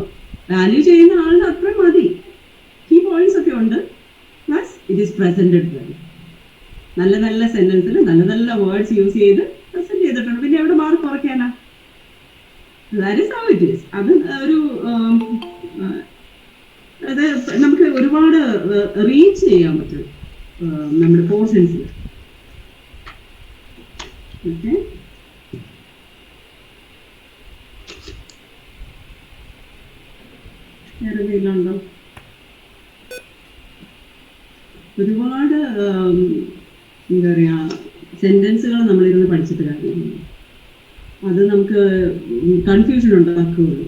Speaker 2: വാല്യൂ ചെയ്യുന്ന ആളുടെ അത്രയും മതി. കീ പോയിന്റ്സ് ഒക്കെ ഉണ്ട്. Plus it is presented well. നല്ല നല്ല സെന്റൻസിൽ നല്ല നല്ല വേർഡ്സ് യൂസ് ചെയ്ത് പ്രസന്റ് ചെയ്തിട്ടുണ്ട്. പിന്നെ എവിടെ മാർക്ക് കുറയ്ക്കാനാ? That is how it is. അത് ഒരു അത് നമുക്ക് ഒരുപാട് റീച്ച് ചെയ്യാൻ പറ്റും നമ്മുടെ പോർഷൻസിൽ. ഓക്കെ, വേറെ എന്തെങ്കിലുണ്ടോ? ഒരുപാട് എന്താ പറയുക സെന്റൻസുകൾ നമ്മളിരുന്ന് പഠിച്ചിട്ട് കാര്യമില്ല. അത് നമുക്ക് കൺഫ്യൂഷൻ ഉണ്ടാക്കുകയുള്ളൂ.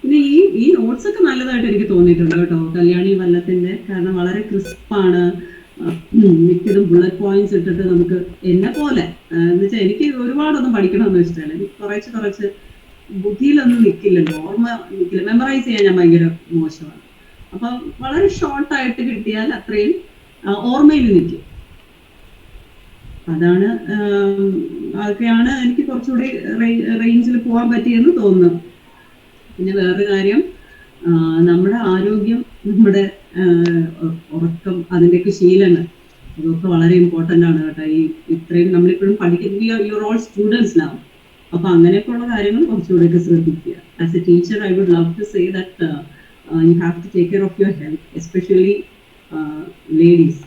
Speaker 2: പിന്നെ ഈ നോട്ട്സ് ഒക്കെ നല്ലതായിട്ട് എനിക്ക് തോന്നിയിട്ടുണ്ട് കേട്ടോ, കല്യാണി വല്ലത്തിന്റെ. കാരണം വളരെ ക്രിസ്പാണ്. മിക്കതും ബുള്ളറ്റ് പോയിന്റ്സ് ഇട്ടിട്ട് നമുക്ക് എന്നെ പോലെ എന്ന് വെച്ചാൽ എനിക്ക് ഒരുപാടൊന്നും പഠിക്കണമെന്ന് ഇഷ്ടമല്ല. എനിക്ക് കുറച്ച് ബുദ്ധിയിലൊന്നും നിൽക്കില്ലല്ലോ, ഓർമ്മ നിൽക്കില്ല. മെമ്മറൈസ് ചെയ്യാൻ ഞാൻ ഭയങ്കര മോശമാണ്. അപ്പം വളരെ ഷോർട്ടായിട്ട് കിട്ടിയാൽ അത്രയും ഓർമ്മയിൽ നിൽക്കും. അതാണ് അതൊക്കെയാണ് എനിക്ക് കുറച്ചുകൂടി റേഞ്ചിൽ പോകാൻ പറ്റിയെന്ന് തോന്നുന്നു. പിന്നെ വേറൊരു കാര്യം, നമ്മുടെ ആരോഗ്യം, നമ്മുടെ ഉറക്കം, അതിൻ്റെയൊക്കെ ശീലങ്ങൾ, അതൊക്കെ വളരെ ഇമ്പോർട്ടൻ്റ് ആണ് കേട്ടോ. ഈ ഇത്രയും നമ്മളിപ്പോഴും പഠിക്കുന്ന യുവർ ഓൾ സ്റ്റുഡൻസ് നാവും. അപ്പൊ അങ്ങനെയൊക്കെയുള്ള കാര്യങ്ങൾ കുറച്ചുകൂടെയൊക്കെ ശ്രദ്ധിക്കുക. As a teacher I would love to say that you have to take care of your health, especially ladies.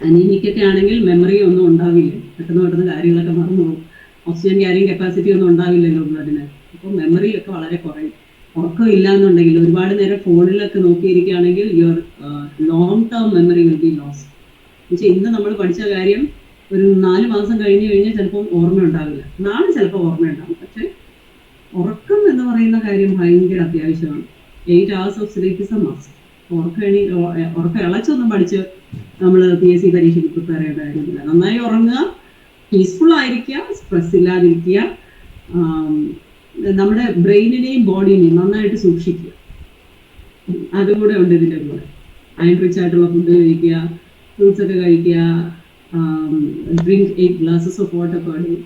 Speaker 2: അനീമിക്കൊക്കെ ആണെങ്കിൽ മെമ്മറി ഒന്നും ഉണ്ടാവില്ല, പെട്ടെന്ന് കാര്യങ്ങളൊക്കെ മറന്നു പോകും. ഓക്സിജൻ ക്യാരിങ് കപ്പാസിറ്റി ഒന്നും ഉണ്ടാവില്ലല്ലോ ബ്ലഡിന്. അപ്പോൾ മെമ്മറിയൊക്കെ വളരെ കുറയും. ഉറക്കം ഇല്ല എന്നുണ്ടെങ്കിൽ ഒരുപാട് നേരം ഫോണിലൊക്കെ നോക്കിയിരിക്കുകയാണെങ്കിൽ your long term memory will be loss. എന്നുവെച്ചാൽ ഇന്ന് നമ്മൾ പഠിച്ച കാര്യം ഒരു 4 മാസം കഴിഞ്ഞ് കഴിഞ്ഞാൽ ചിലപ്പോൾ ഓർമ്മ ഉണ്ടാവില്ല, നാളെ ചിലപ്പോൾ ഓർമ്മ ഉണ്ടാവും. പക്ഷെ ഉറക്കം എന്ന് പറയുന്ന കാര്യം ഭയങ്കര അത്യാവശ്യമാണ്. 8 hours of sleep is A must. ഉറക്കം ഇളച്ചൊന്നും പഠിച്ച് നമ്മൾ PSC പരീക്ഷയ്ക്ക് പ്രിപ്പയർ ചെയ്യേണ്ട കാര്യമില്ല. നന്നായി ഉറങ്ങുക, പീസ്ഫുൾ ആയിരിക്കുക, സ്ട്രെസ് ഇല്ലാതിരിക്കുക, നമ്മുടെ ബ്രെയിനിനെയും ബോഡിനെയും നന്നായിട്ട് സൂക്ഷിക്കുക. അതുകൂടെ ഉണ്ട് ഇതിൻ്റെ കൂടെ. അയൺ റിച്ച് ആയിട്ടുള്ള ഫുഡ് കഴിക്കുക, ഫ്രൂട്ട്സ് ഒക്കെ കഴിക്കുക, drink 8 glasses of water per day.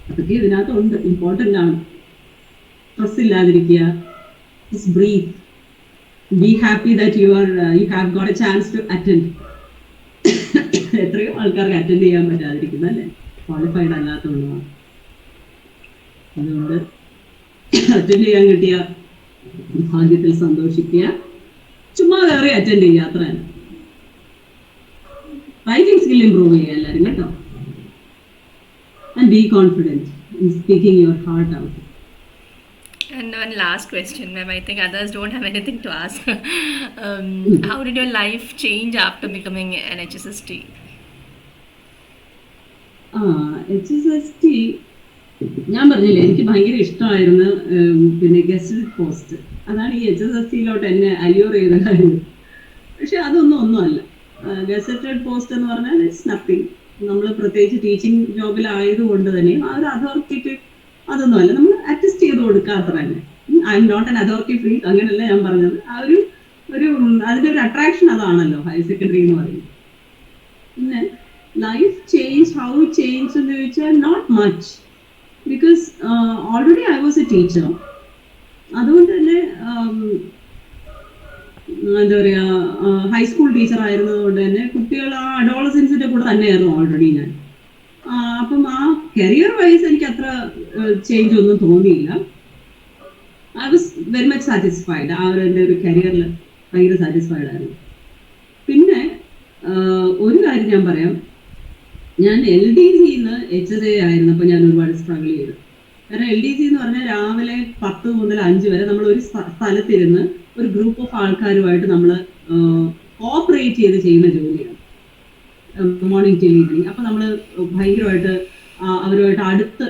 Speaker 2: അതൊക്കെ ഇതിനകത്തുണ്ട്, ഇമ്പോർട്ടൻ്റ് ആണ്. സ്ട്രെസ് ഇല്ലാതിരിക്കുക, just breathe, be happy that you have got a chance to attend. എത്രയോ ആൾക്കാർക്ക് അറ്റൻഡ് ചെയ്യാൻ പറ്റാതിരിക്കുന്ന അല്ലേ, ക്വാളിഫൈഡ് അല്ലാത്തതുകൊണ്ടാണ്. അതുകൊണ്ട് അറ്റൻഡ് ചെയ്യാൻ കിട്ടിയ ഭാഗ്യത്തിൽ സന്തോഷിക്കുക, ചുമ്മാ കയറി അറ്റൻഡ് ചെയ്യുക, അത്ര തന്നെ. റൈറ്റിംഗ് സ്കിൽ ഇംപ്രൂവ് ചെയ്യുക എല്ലാവരും കേട്ടോ. And be confident in speaking your heart out.
Speaker 1: And one last question, ma'am. I think others don't have anything to ask. How did your life change after becoming an HSST?
Speaker 2: HSST ഞാൻ പറഞ്ഞില്ലേ, എനിക്ക് ഭയങ്കര ഇഷ്ടമായിരുന്നു. പിന്നെ guest post, അതാണ് ഈ HSSTയിലോട്ട് എന്നെ അല്യൂർ ചെയ്ത കാര്യം. പക്ഷെ ഒന്നുമല്ല. ഗസറ്റഡ് പോസ്റ്റ് എന്ന് പറഞ്ഞാൽ ഇറ്റ്സ് നത്തിങ്. നമ്മൾ പ്രത്യേകിച്ച് ടീച്ചിങ് ജോബിലായതുകൊണ്ട് തന്നെ ആ ഒരു അതോറിറ്റിക്ക് അതൊന്നുമല്ല, നമ്മൾ അറ്റസ്റ്റ് ചെയ്ത് കൊടുക്കുക, അത്ര തന്നെ. I am not an authority free, അങ്ങനെയല്ല ഞാൻ പറഞ്ഞത്. ആ ഒരു അതിൻ്റെ ഒരു അട്രാക്ഷൻ അതാണല്ലോ ഹയർ സെക്കൻഡറി എന്ന് പറയുന്നത്. പിന്നെ ലൈഫ് ചേഞ്ച്, ഹൗ ചേഞ്ച് എന്ന് ചോദിച്ചാൽ not much, because already I was a teacher. അതുകൊണ്ട് തന്നെ എന്താ പറയുക, ഹൈസ്കൂൾ ടീച്ചർ ആയിരുന്നതുകൊണ്ട് തന്നെ കുട്ടികൾ ആ അഡോളസൻസിന്റെ കൂടെ തന്നെയായിരുന്നു ഓൾറെഡി ഞാൻ. അപ്പം ആ കരിയർ വൈസ് എനിക്ക് അത്ര ചേഞ്ച് ഒന്നും തോന്നിയില്ല. I was very much satisfied. ആ ഒരു എൻ്റെ ഒരു കരിയറിൽ ഭയങ്കര സാറ്റിസ്ഫൈഡ് ആയിരുന്നു. പിന്നെ ഒരു കാര്യം ഞാൻ പറയാം, ഞാൻ LDCന്ന് HSA ആയിരുന്നപ്പോൾ ഞാൻ ഒരുപാട് സ്ട്രഗിൾ ചെയ്തു. കാരണം LDC എന്ന് പറഞ്ഞാൽ രാവിലെ 10 മുതൽ 5 വരെ നമ്മൾ ഒരു സ്ഥലത്തിരുന്ന് ഒരു ഗ്രൂപ്പ് ഓഫ് ആൾക്കാരുമായിട്ട് നമ്മൾ കോപ്പറേറ്റ് ചെയ്ത് ചെയ്യുന്ന ജോലിയാണ്, മോർണിംഗ് ടിൽ ഈവനിങ്. അപ്പം നമ്മൾ ഭയങ്കരമായിട്ട് അവരുമായിട്ട് അടുത്ത്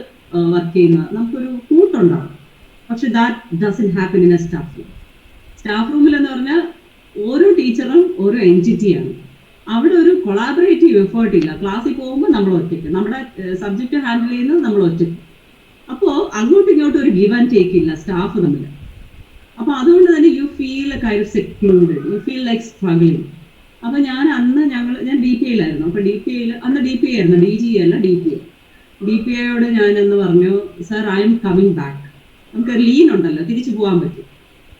Speaker 2: വർക്ക് ചെയ്യുന്ന നമുക്കൊരു കൂട്ടുണ്ടാവും. പക്ഷെ that doesn't happen in A staff room. Staff റൂമിൽ എന്ന് പറഞ്ഞാൽ ഓരോ ടീച്ചറും ഓരോ എൻറ്റിറ്റിയാണ്. അവിടെ ഒരു കൊളാബറേറ്റീവ് എഫേർട്ട് ഇല്ല. ക്ലാസ്സിൽ പോകുമ്പോൾ നമ്മൾ ഒറ്റയ്ക്ക്, നമ്മുടെ സബ്ജക്റ്റ് ഹാൻഡിൽ ചെയ്യുന്നത് നമ്മൾ ഒറ്റയ്ക്ക്. അപ്പോൾ അങ്ങോട്ടും ഇങ്ങോട്ടും ഒരു ഗിവ് ആൻഡ് ടേക്ക് ഇല്ല സ്റ്റാഫ് തമ്മിൽ. അപ്പോൾ അതുകൊണ്ട് തന്നെ you feel kind of secluded, you feel like struggling. അപ്പോൾ ഞാൻ DPA യിലായിരുന്നു. അപ്പോൾ DPA അന്ന് DPA ആയിരുന്നു, DG അല്ല DPA. DPAയോട് ഞാനെന്ന് പറഞ്ഞു, sir I am coming back. നമുക്കൊരു ലീൻ ഉണ്ടല്ലോ, തിരിച്ചു പോകാൻ പറ്റും.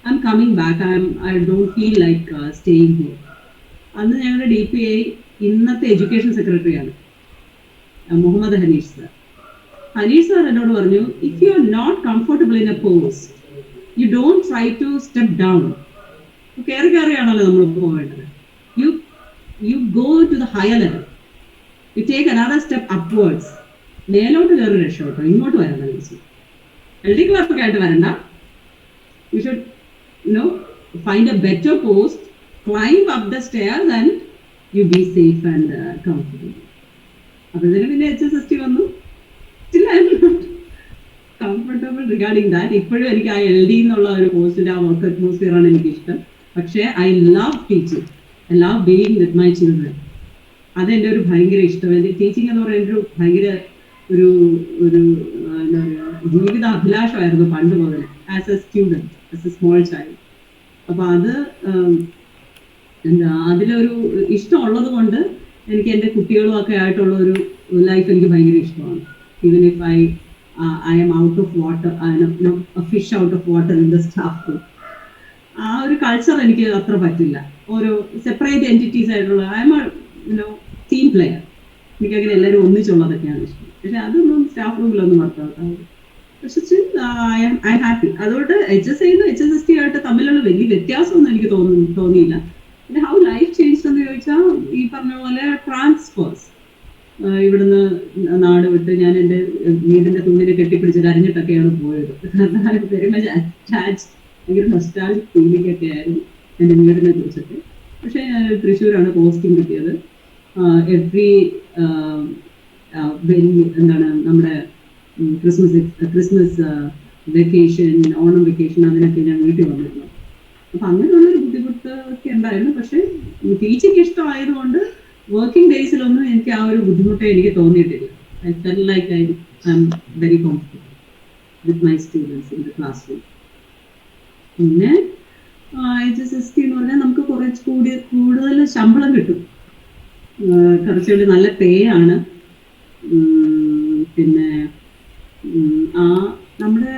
Speaker 2: I am coming back, I don't feel like staying here. അന്ന് ഞങ്ങളുടെ DPA ഇന്നത്തെ എഡ്യൂക്കേഷൻ സെക്രട്ടറിയാണ്, മുഹമ്മദ് ഹനീഷ് സാർ. ഹനീഷ് സാർ എന്നോട് പറഞ്ഞു, if you are not comfortable in a post you don't try to step down. കയറിയാണല്ലോ നമ്മൾ പോവേണ്ടത്. You go to the higher level, you take another step upwards. മേലോട്ട് കയറി രക്ഷപ്പെട്ടോ, ഇങ്ങോട്ട് വരണ്ട. LD ക്ലാസ്സൊക്കെ ആയിട്ട് വരണ്ട. You should find A better post, climb up the stairs and you be safe and comfortable. അപ്പോൾ ഇതിന് പിന്നെ HSST വന്നു. Still I am not comfortable regarding that. ഇപ്പോഴും എനിക്ക് ആ LD എന്നുള്ള ഒരു പോസ്റ്റിൻ്റെ ആ വർക്ക് അറ്റ്മോസ്ഫിയറാണ് എനിക്കിഷ്ടം. പക്ഷേ I love teaching, I love being with my children. അതെൻ്റെ ഒരു ഭയങ്കര ഇഷ്ടം. എൻ്റെ ടീച്ചിങ് എന്ന് പറയുന്നത് ഒരു ഭയങ്കര ഒരു എന്താ പറയുക, ജീവിത അഭിലാഷമായിരുന്നു പണ്ട് മുതൽ, as A student, as A small child. അപ്പോൾ അത് അതിലൊരു ഇഷ്ടമുള്ളത് കൊണ്ട് എനിക്ക് എൻ്റെ കുട്ടികളുമൊക്കെ ആയിട്ടുള്ള ഒരു ലൈഫ് എനിക്ക് ഭയങ്കര ഇഷ്ടമാണ്. Even if I M out of water, fish out of water in the staff room. ആ ഒരു കൾച്ചർ എനിക്ക് അത്ര പറ്റില്ല. ഓരോ സെപ്പറേറ്റ് എൻറ്റിറ്റീസ് ആയിട്ടുള്ള ഐ എം ടീം പ്ലെയർ. എനിക്കങ്ങനെ എല്ലാവരും ഒന്നിച്ചുള്ളതൊക്കെയാണ് ഇഷ്ടം. പക്ഷെ അതൊന്നും സ്റ്റാഫ് റൂമിലൊന്നും വർക്കൗട്ടാവും. പക്ഷെ ഐ എം ഹാപ്പി. അതുകൊണ്ട് HSA HSST ആയിട്ട് തമ്മിലുള്ള വലിയ വ്യത്യാസമൊന്നും എനിക്ക് തോന്നിയില്ല. പിന്നെ ഹൗ ലൈഫ് ചേഞ്ച് എന്ന് ചോദിച്ചാൽ, ഈ പറഞ്ഞ പോലെ ട്രാൻസ്ഫേഴ്സ്. ഇവിടുന്ന് നാട് വിട്ട് ഞാൻ എൻ്റെ വീടിൻ്റെ തുണിനെ കെട്ടിപ്പിടിച്ച് കരഞ്ഞിട്ടൊക്കെയാണ് പോയത്. കാരണം വെരി മച്ച് അറ്റാച്ച്, ഭയങ്കര നൊസ്റ്റാൾജിക് ഫീലിംഗ് ഒക്കെ ആയിരുന്നു എൻ്റെ വീടിനെ കുറിച്ചൊക്കെ. പക്ഷേ തൃശ്ശൂരാണ് പോസ്റ്റിംഗ് കിട്ടിയത്. എവ്രി എന്താണ് നമ്മുടെ ക്രിസ്മസ് വെക്കേഷൻ, ഓണം വെക്കേഷൻ, അതിനൊക്കെ ഞാൻ വീട്ടിൽ വന്നിരുന്നു. അപ്പം അങ്ങനെയുള്ളൊരു ബുദ്ധിമുട്ട് ഒക്കെ ഉണ്ടായിരുന്നു. പക്ഷേ ടീച്ചിങ് ഇഷ്ടമായതുകൊണ്ട് വർക്കിംഗ് ഡേയ്സിലൊന്നും എനിക്ക് ആ ഒരു ബുദ്ധിമുട്ടേ എനിക്ക് തോന്നിയിട്ടില്ല. I feel like I am very comfortable with my students in the classroom. പിന്നെ HSST എന്ന് പറഞ്ഞാൽ നമുക്ക് കൂടുതൽ ശമ്പളം കിട്ടും, കുറച്ചുകൂടി നല്ല പേ ആണ്. പിന്നെ നമ്മുടെ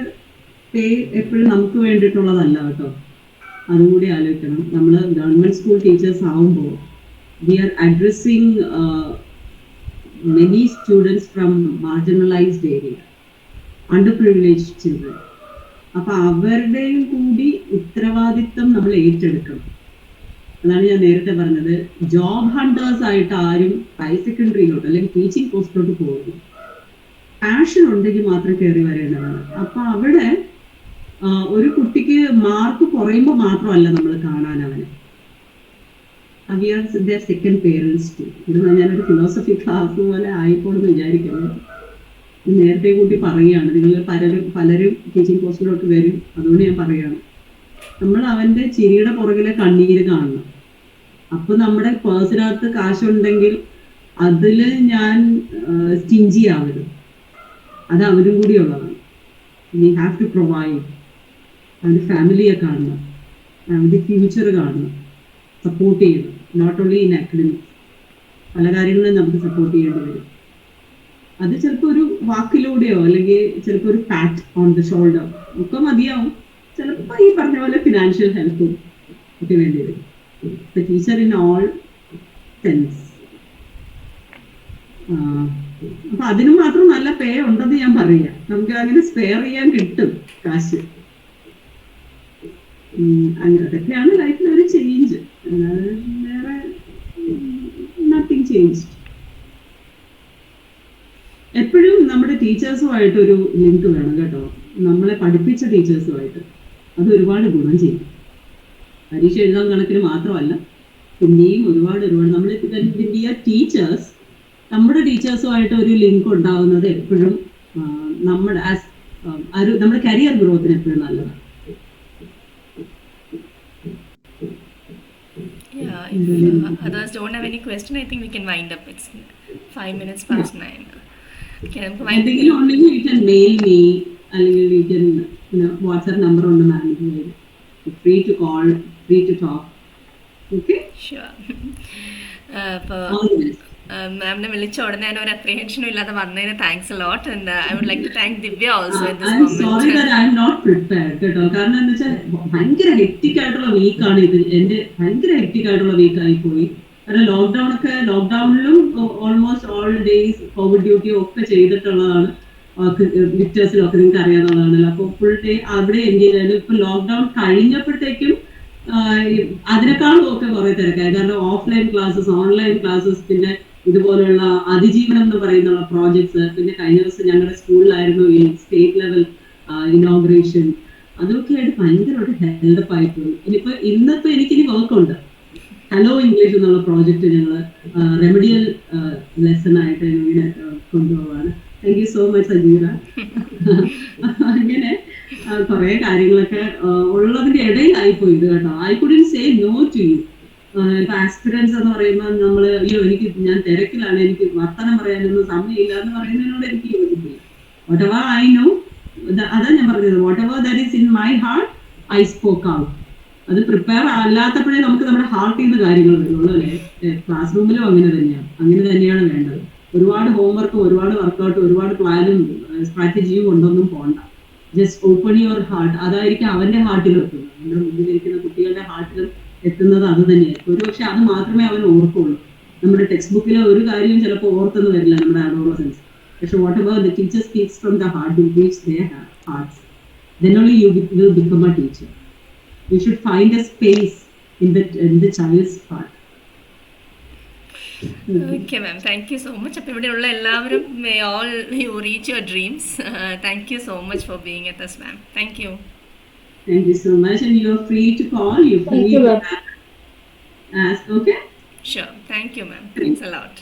Speaker 2: പേ എപ്പോഴും നമുക്ക് വേണ്ടിയിട്ടുള്ളതല്ല കേട്ടോ, അതും കൂടി ആലോചിക്കണം. നമ്മൾ ഗവൺമെൻറ് സ്കൂൾ ടീച്ചേഴ്സ് ആവുമ്പോൾ we are addressing many students from marginalised area, underprivileged children. അപ്പം അവരുടെയും കൂടി ഉത്തരവാദിത്തം നമ്മൾ ഏറ്റെടുക്കണം. അതാണ് ഞാൻ നേരത്തെ പറഞ്ഞത്, ജോബ് ഹണ്ടേഴ്സ് ആയിട്ട് ആരും ഹയർ സെക്കൻഡറിയിലോട്ട് അല്ലെങ്കിൽ ടീച്ചിങ് പോസ്റ്റിലോട്ട് പോകുന്നു. പാഷൻ ഉണ്ടെങ്കിൽ മാത്രം കയറി വരേണ്ടതാണ്. അപ്പം അവിടെ ഒരു കുട്ടിക്ക് മാർക്ക് കുറയുമ്പോൾ മാത്രമല്ല നമ്മൾ കാണാൻ അവനെ, we are their second parents too. ഇത് ഞാനൊരു ഫിലോസഫി ക്ലാസ് പോലെ ആയിപ്പോണെന്ന് വിചാരിക്കുന്നത്. നേരത്തെ കൂട്ടി പറയുകയാണ്, നിങ്ങൾ പലരും ടീച്ചിങ് പോസ്റ്റിലോട്ട് വരും, അതുകൊണ്ട് ഞാൻ പറയുകയാണ്, നമ്മൾ അവൻ്റെ ചിരിയുടെ പുറകിലെ കണ്ണീര് കാണണം. അപ്പൊ നമ്മുടെ പേഴ്സിനകത്ത് കാശുണ്ടെങ്കിൽ അതിൽ ഞാൻ സ്റ്റിഞ്ചി ആവരുത്, അത് അവരും കൂടി ഉള്ളതാണ്. We have to provide. അവൻ്റെ ഫാമിലിയെ കാണണം, അവൻ്റെ ഫ്യൂച്ചർ കാണണം, സപ്പോർട്ട് ചെയ്യണം. നോട്ട് ഓൺലി ഇൻ അക്കാഡമിക്സ്, പല കാര്യങ്ങളും നമുക്ക് സപ്പോർട്ട് ചെയ്യേണ്ടി വരും. അത് ചിലപ്പോൾ ഒരു വാക്കിലൂടെയോ അല്ലെങ്കിൽ ചിലപ്പോൾ ഒരു പാറ്റ് ഓൺ ദ ഷോൾഡർ ഒക്കെ മതിയാവും. ചിലപ്പോൾ ഈ പറഞ്ഞ പോലെ ഫിനാൻഷ്യൽ ഹെൽപ്പും ഒക്കെ വേണ്ടി വരും. Teacher in all sense. അപ്പൊ അതിന് മാത്രം നല്ല പേ ഉണ്ടെന്ന് ഞാൻ പറയാം. നമുക്ക് അങ്ങനെ സ്പെയർ ചെയ്യാൻ കിട്ടും കാശ്. അതൊക്കെയാണ് ലൈഫിൽ ഒരു ചേഞ്ച്. വേറെ നത്തിങ് ചേഞ്ച്. എപ്പോഴും നമ്മുടെ ടീച്ചേഴ്സുമായിട്ട് ഒരു ലിങ്ക് വേണം കേട്ടോ. നമ്മളെ പഠിപ്പിച്ച ടീച്ചേഴ്സുമായിട്ട് അത് ഒരുപാട് ഗുണം ചെയ്യും. പരീക്ഷ എഴുതാൻ കണക്കിന് മാത്രമല്ല, പിന്നെയും ഒരുപാട് നമ്മൾ ടീച്ചേഴ്സ്, നമ്മുടെ ടീച്ചേഴ്സുമായിട്ട് ഒരു ലിങ്ക് ഉണ്ടാവുന്നത് എപ്പോഴും നമ്മുടെ നമ്മുടെ കരിയർ ഗ്രോത്തിന് എപ്പോഴും നല്ലതാണ്.
Speaker 1: Yeah, if others don't have any question, I think we can wind up. It's 5 minutes past 9. Okay, നമുക്ക് wind up.
Speaker 2: എന്തെങ്കിലും ഉണ്ടെങ്കിൽ you can mail me, അല്ലെങ്കിൽ you can WhatsApp number ഉണ്ട് മാമിന്റെ. Free to call, free to talk. Okay?
Speaker 1: Sure. അപ്പോൾ മാമിനെ വിളിച്ച ഉടനെ ഒരു അപ്രിഹെൻഷനും ഇല്ലാതെ വന്നതിന് thanks a lot. And I would like to thank Divya also in this moment.
Speaker 2: Sorry that I am not prepared കേട്ടോ. കാരണം എന്താ വെച്ചാൽ ഭയങ്കര ഹെക്റ്റിക് ആയിട്ടുള്ള വീക്കാണ് ഇത്. എന്റെ ഭയങ്കര ഹെക്റ്റിക് ആയിട്ടുള്ള വീക്ക് ആയി പോയി. കാരണം ലോക്ക്ഡൌണിലും ഓൾമോസ്റ്റ് ഓൾ ഡേയ്സ് കോവിഡ് ഡ്യൂട്ടിയും ഒക്കെ ചെയ്തിട്ടുള്ളതാണ്. വിക്ടേഴ്സിലൊക്കെ നിങ്ങൾക്ക് അറിയാവുന്നതാണല്ലോ. അപ്പോൾ ഫുൾ ഡേ അവിടെ എൻഗേജ് ആയിരുന്നു. ഇപ്പൊ ലോക്ക്ഡൌൺ കഴിഞ്ഞപ്പോഴത്തേക്കും അതിനേക്കാളും ഒക്കെ കുറെ തിരക്കായി. കാരണം ഓഫ്ലൈൻ ക്ലാസ്സസ്, ഓൺലൈൻ ക്ലാസ്സസ്, പിന്നെ ഇതുപോലുള്ള അതിജീവനം എന്ന് പറയുന്ന പ്രോജക്ട്സ്, പിന്നെ കഴിഞ്ഞ ദിവസം ഞങ്ങളുടെ സ്കൂളിലായിരുന്നു ഈ സ്റ്റേറ്റ് ലെവൽ ഇനോഗ്രേഷൻ. അതൊക്കെ ആയിട്ട് ഭയങ്കരമായിട്ട് ഹെൽപ്പ് ആയിപ്പോയി. ഇന്നിപ്പോ എനിക്കിനി വർക്കുണ്ട്. ഹലോ ഇംഗ്ലീഷ് എന്നുള്ള പ്രോജക്റ്റ് ഞങ്ങൾ റെമഡിയൽ ലെസൺ ആയിട്ട് ഇങ്ങനെ കൊണ്ടുപോവാണ്. Thank you so much Sajeera. അങ്ങനെ കുറെ കാര്യങ്ങളൊക്കെ ഉള്ളതിന്റെ ഇടയിലായിപ്പോയി ഇത് കേട്ടോ. I couldn't say no to you. ഇപ്പൊ ആസ്പിറൻസ് എന്ന് പറയുമ്പോൾ നമ്മള് ഞാൻ തിരക്കിലാണ്, എനിക്ക് വർത്തമാനം പറയാനൊന്നും സമയമില്ല എന്ന് പറയുന്നതിനോട് എനിക്ക് യോജിപ്പില്ല. വാട്ട് എവർ ഐ നോ, അതാ ഞാൻ പറഞ്ഞത്, what ever that is in my heart I spoke out. അത് പ്രിപ്പയർ അല്ലാത്തപ്പോഴേ നമുക്ക് നമ്മുടെ ഹാർട്ടിൽ നിന്ന് കാര്യങ്ങൾ വരുള്ളൂ അല്ലേ. ക്ലാസ് റൂമിലും അങ്ങനെ തന്നെയാണ് വേണ്ടത്. ഒരുപാട് ഹോംവർക്കും ഒരുപാട് വർക്കൗട്ടും ഒരുപാട് പ്ലാനും സ്ട്രാറ്റജിയും കൊണ്ടൊന്നും പോകണ്ട. Just open your heart. അതായിരിക്കും അവന്റെ ഹാർട്ടിൽ എത്തുന്നത്. നമ്മുടെ മുന്നിലിരിക്കുന്ന കുട്ടികളുടെ ഹാർട്ടിൽ എത്തുന്നത് അത് തന്നെയായിരിക്കും. ഒരുപക്ഷെ അത് മാത്രമേ അവൻ ഓർക്കുള്ളൂ. നമ്മുടെ ടെക്സ്റ്റ് ബുക്കിലെ ഒരു കാര്യവും ചിലപ്പോൾ ഓർത്തെന്ന് വരില്ല നമ്മുടെ അഡോളസൻസ്. പക്ഷെ what ever the teacher speaks from the heart will reach their hearts. Then only you will become a teacher. You should find a space in the child's heart.
Speaker 1: Okay ma'am, thank you so much. അപ്പോൾ ഇവിടെയുള്ള എല്ലാവരും may all you reach your dreams. Thank you so much for being with us ma'am. Thank you.
Speaker 2: Thank you so much, and you are free to call. You're free to ask. Okay?
Speaker 1: Sure. Thank you, ma'am. Thanks a lot.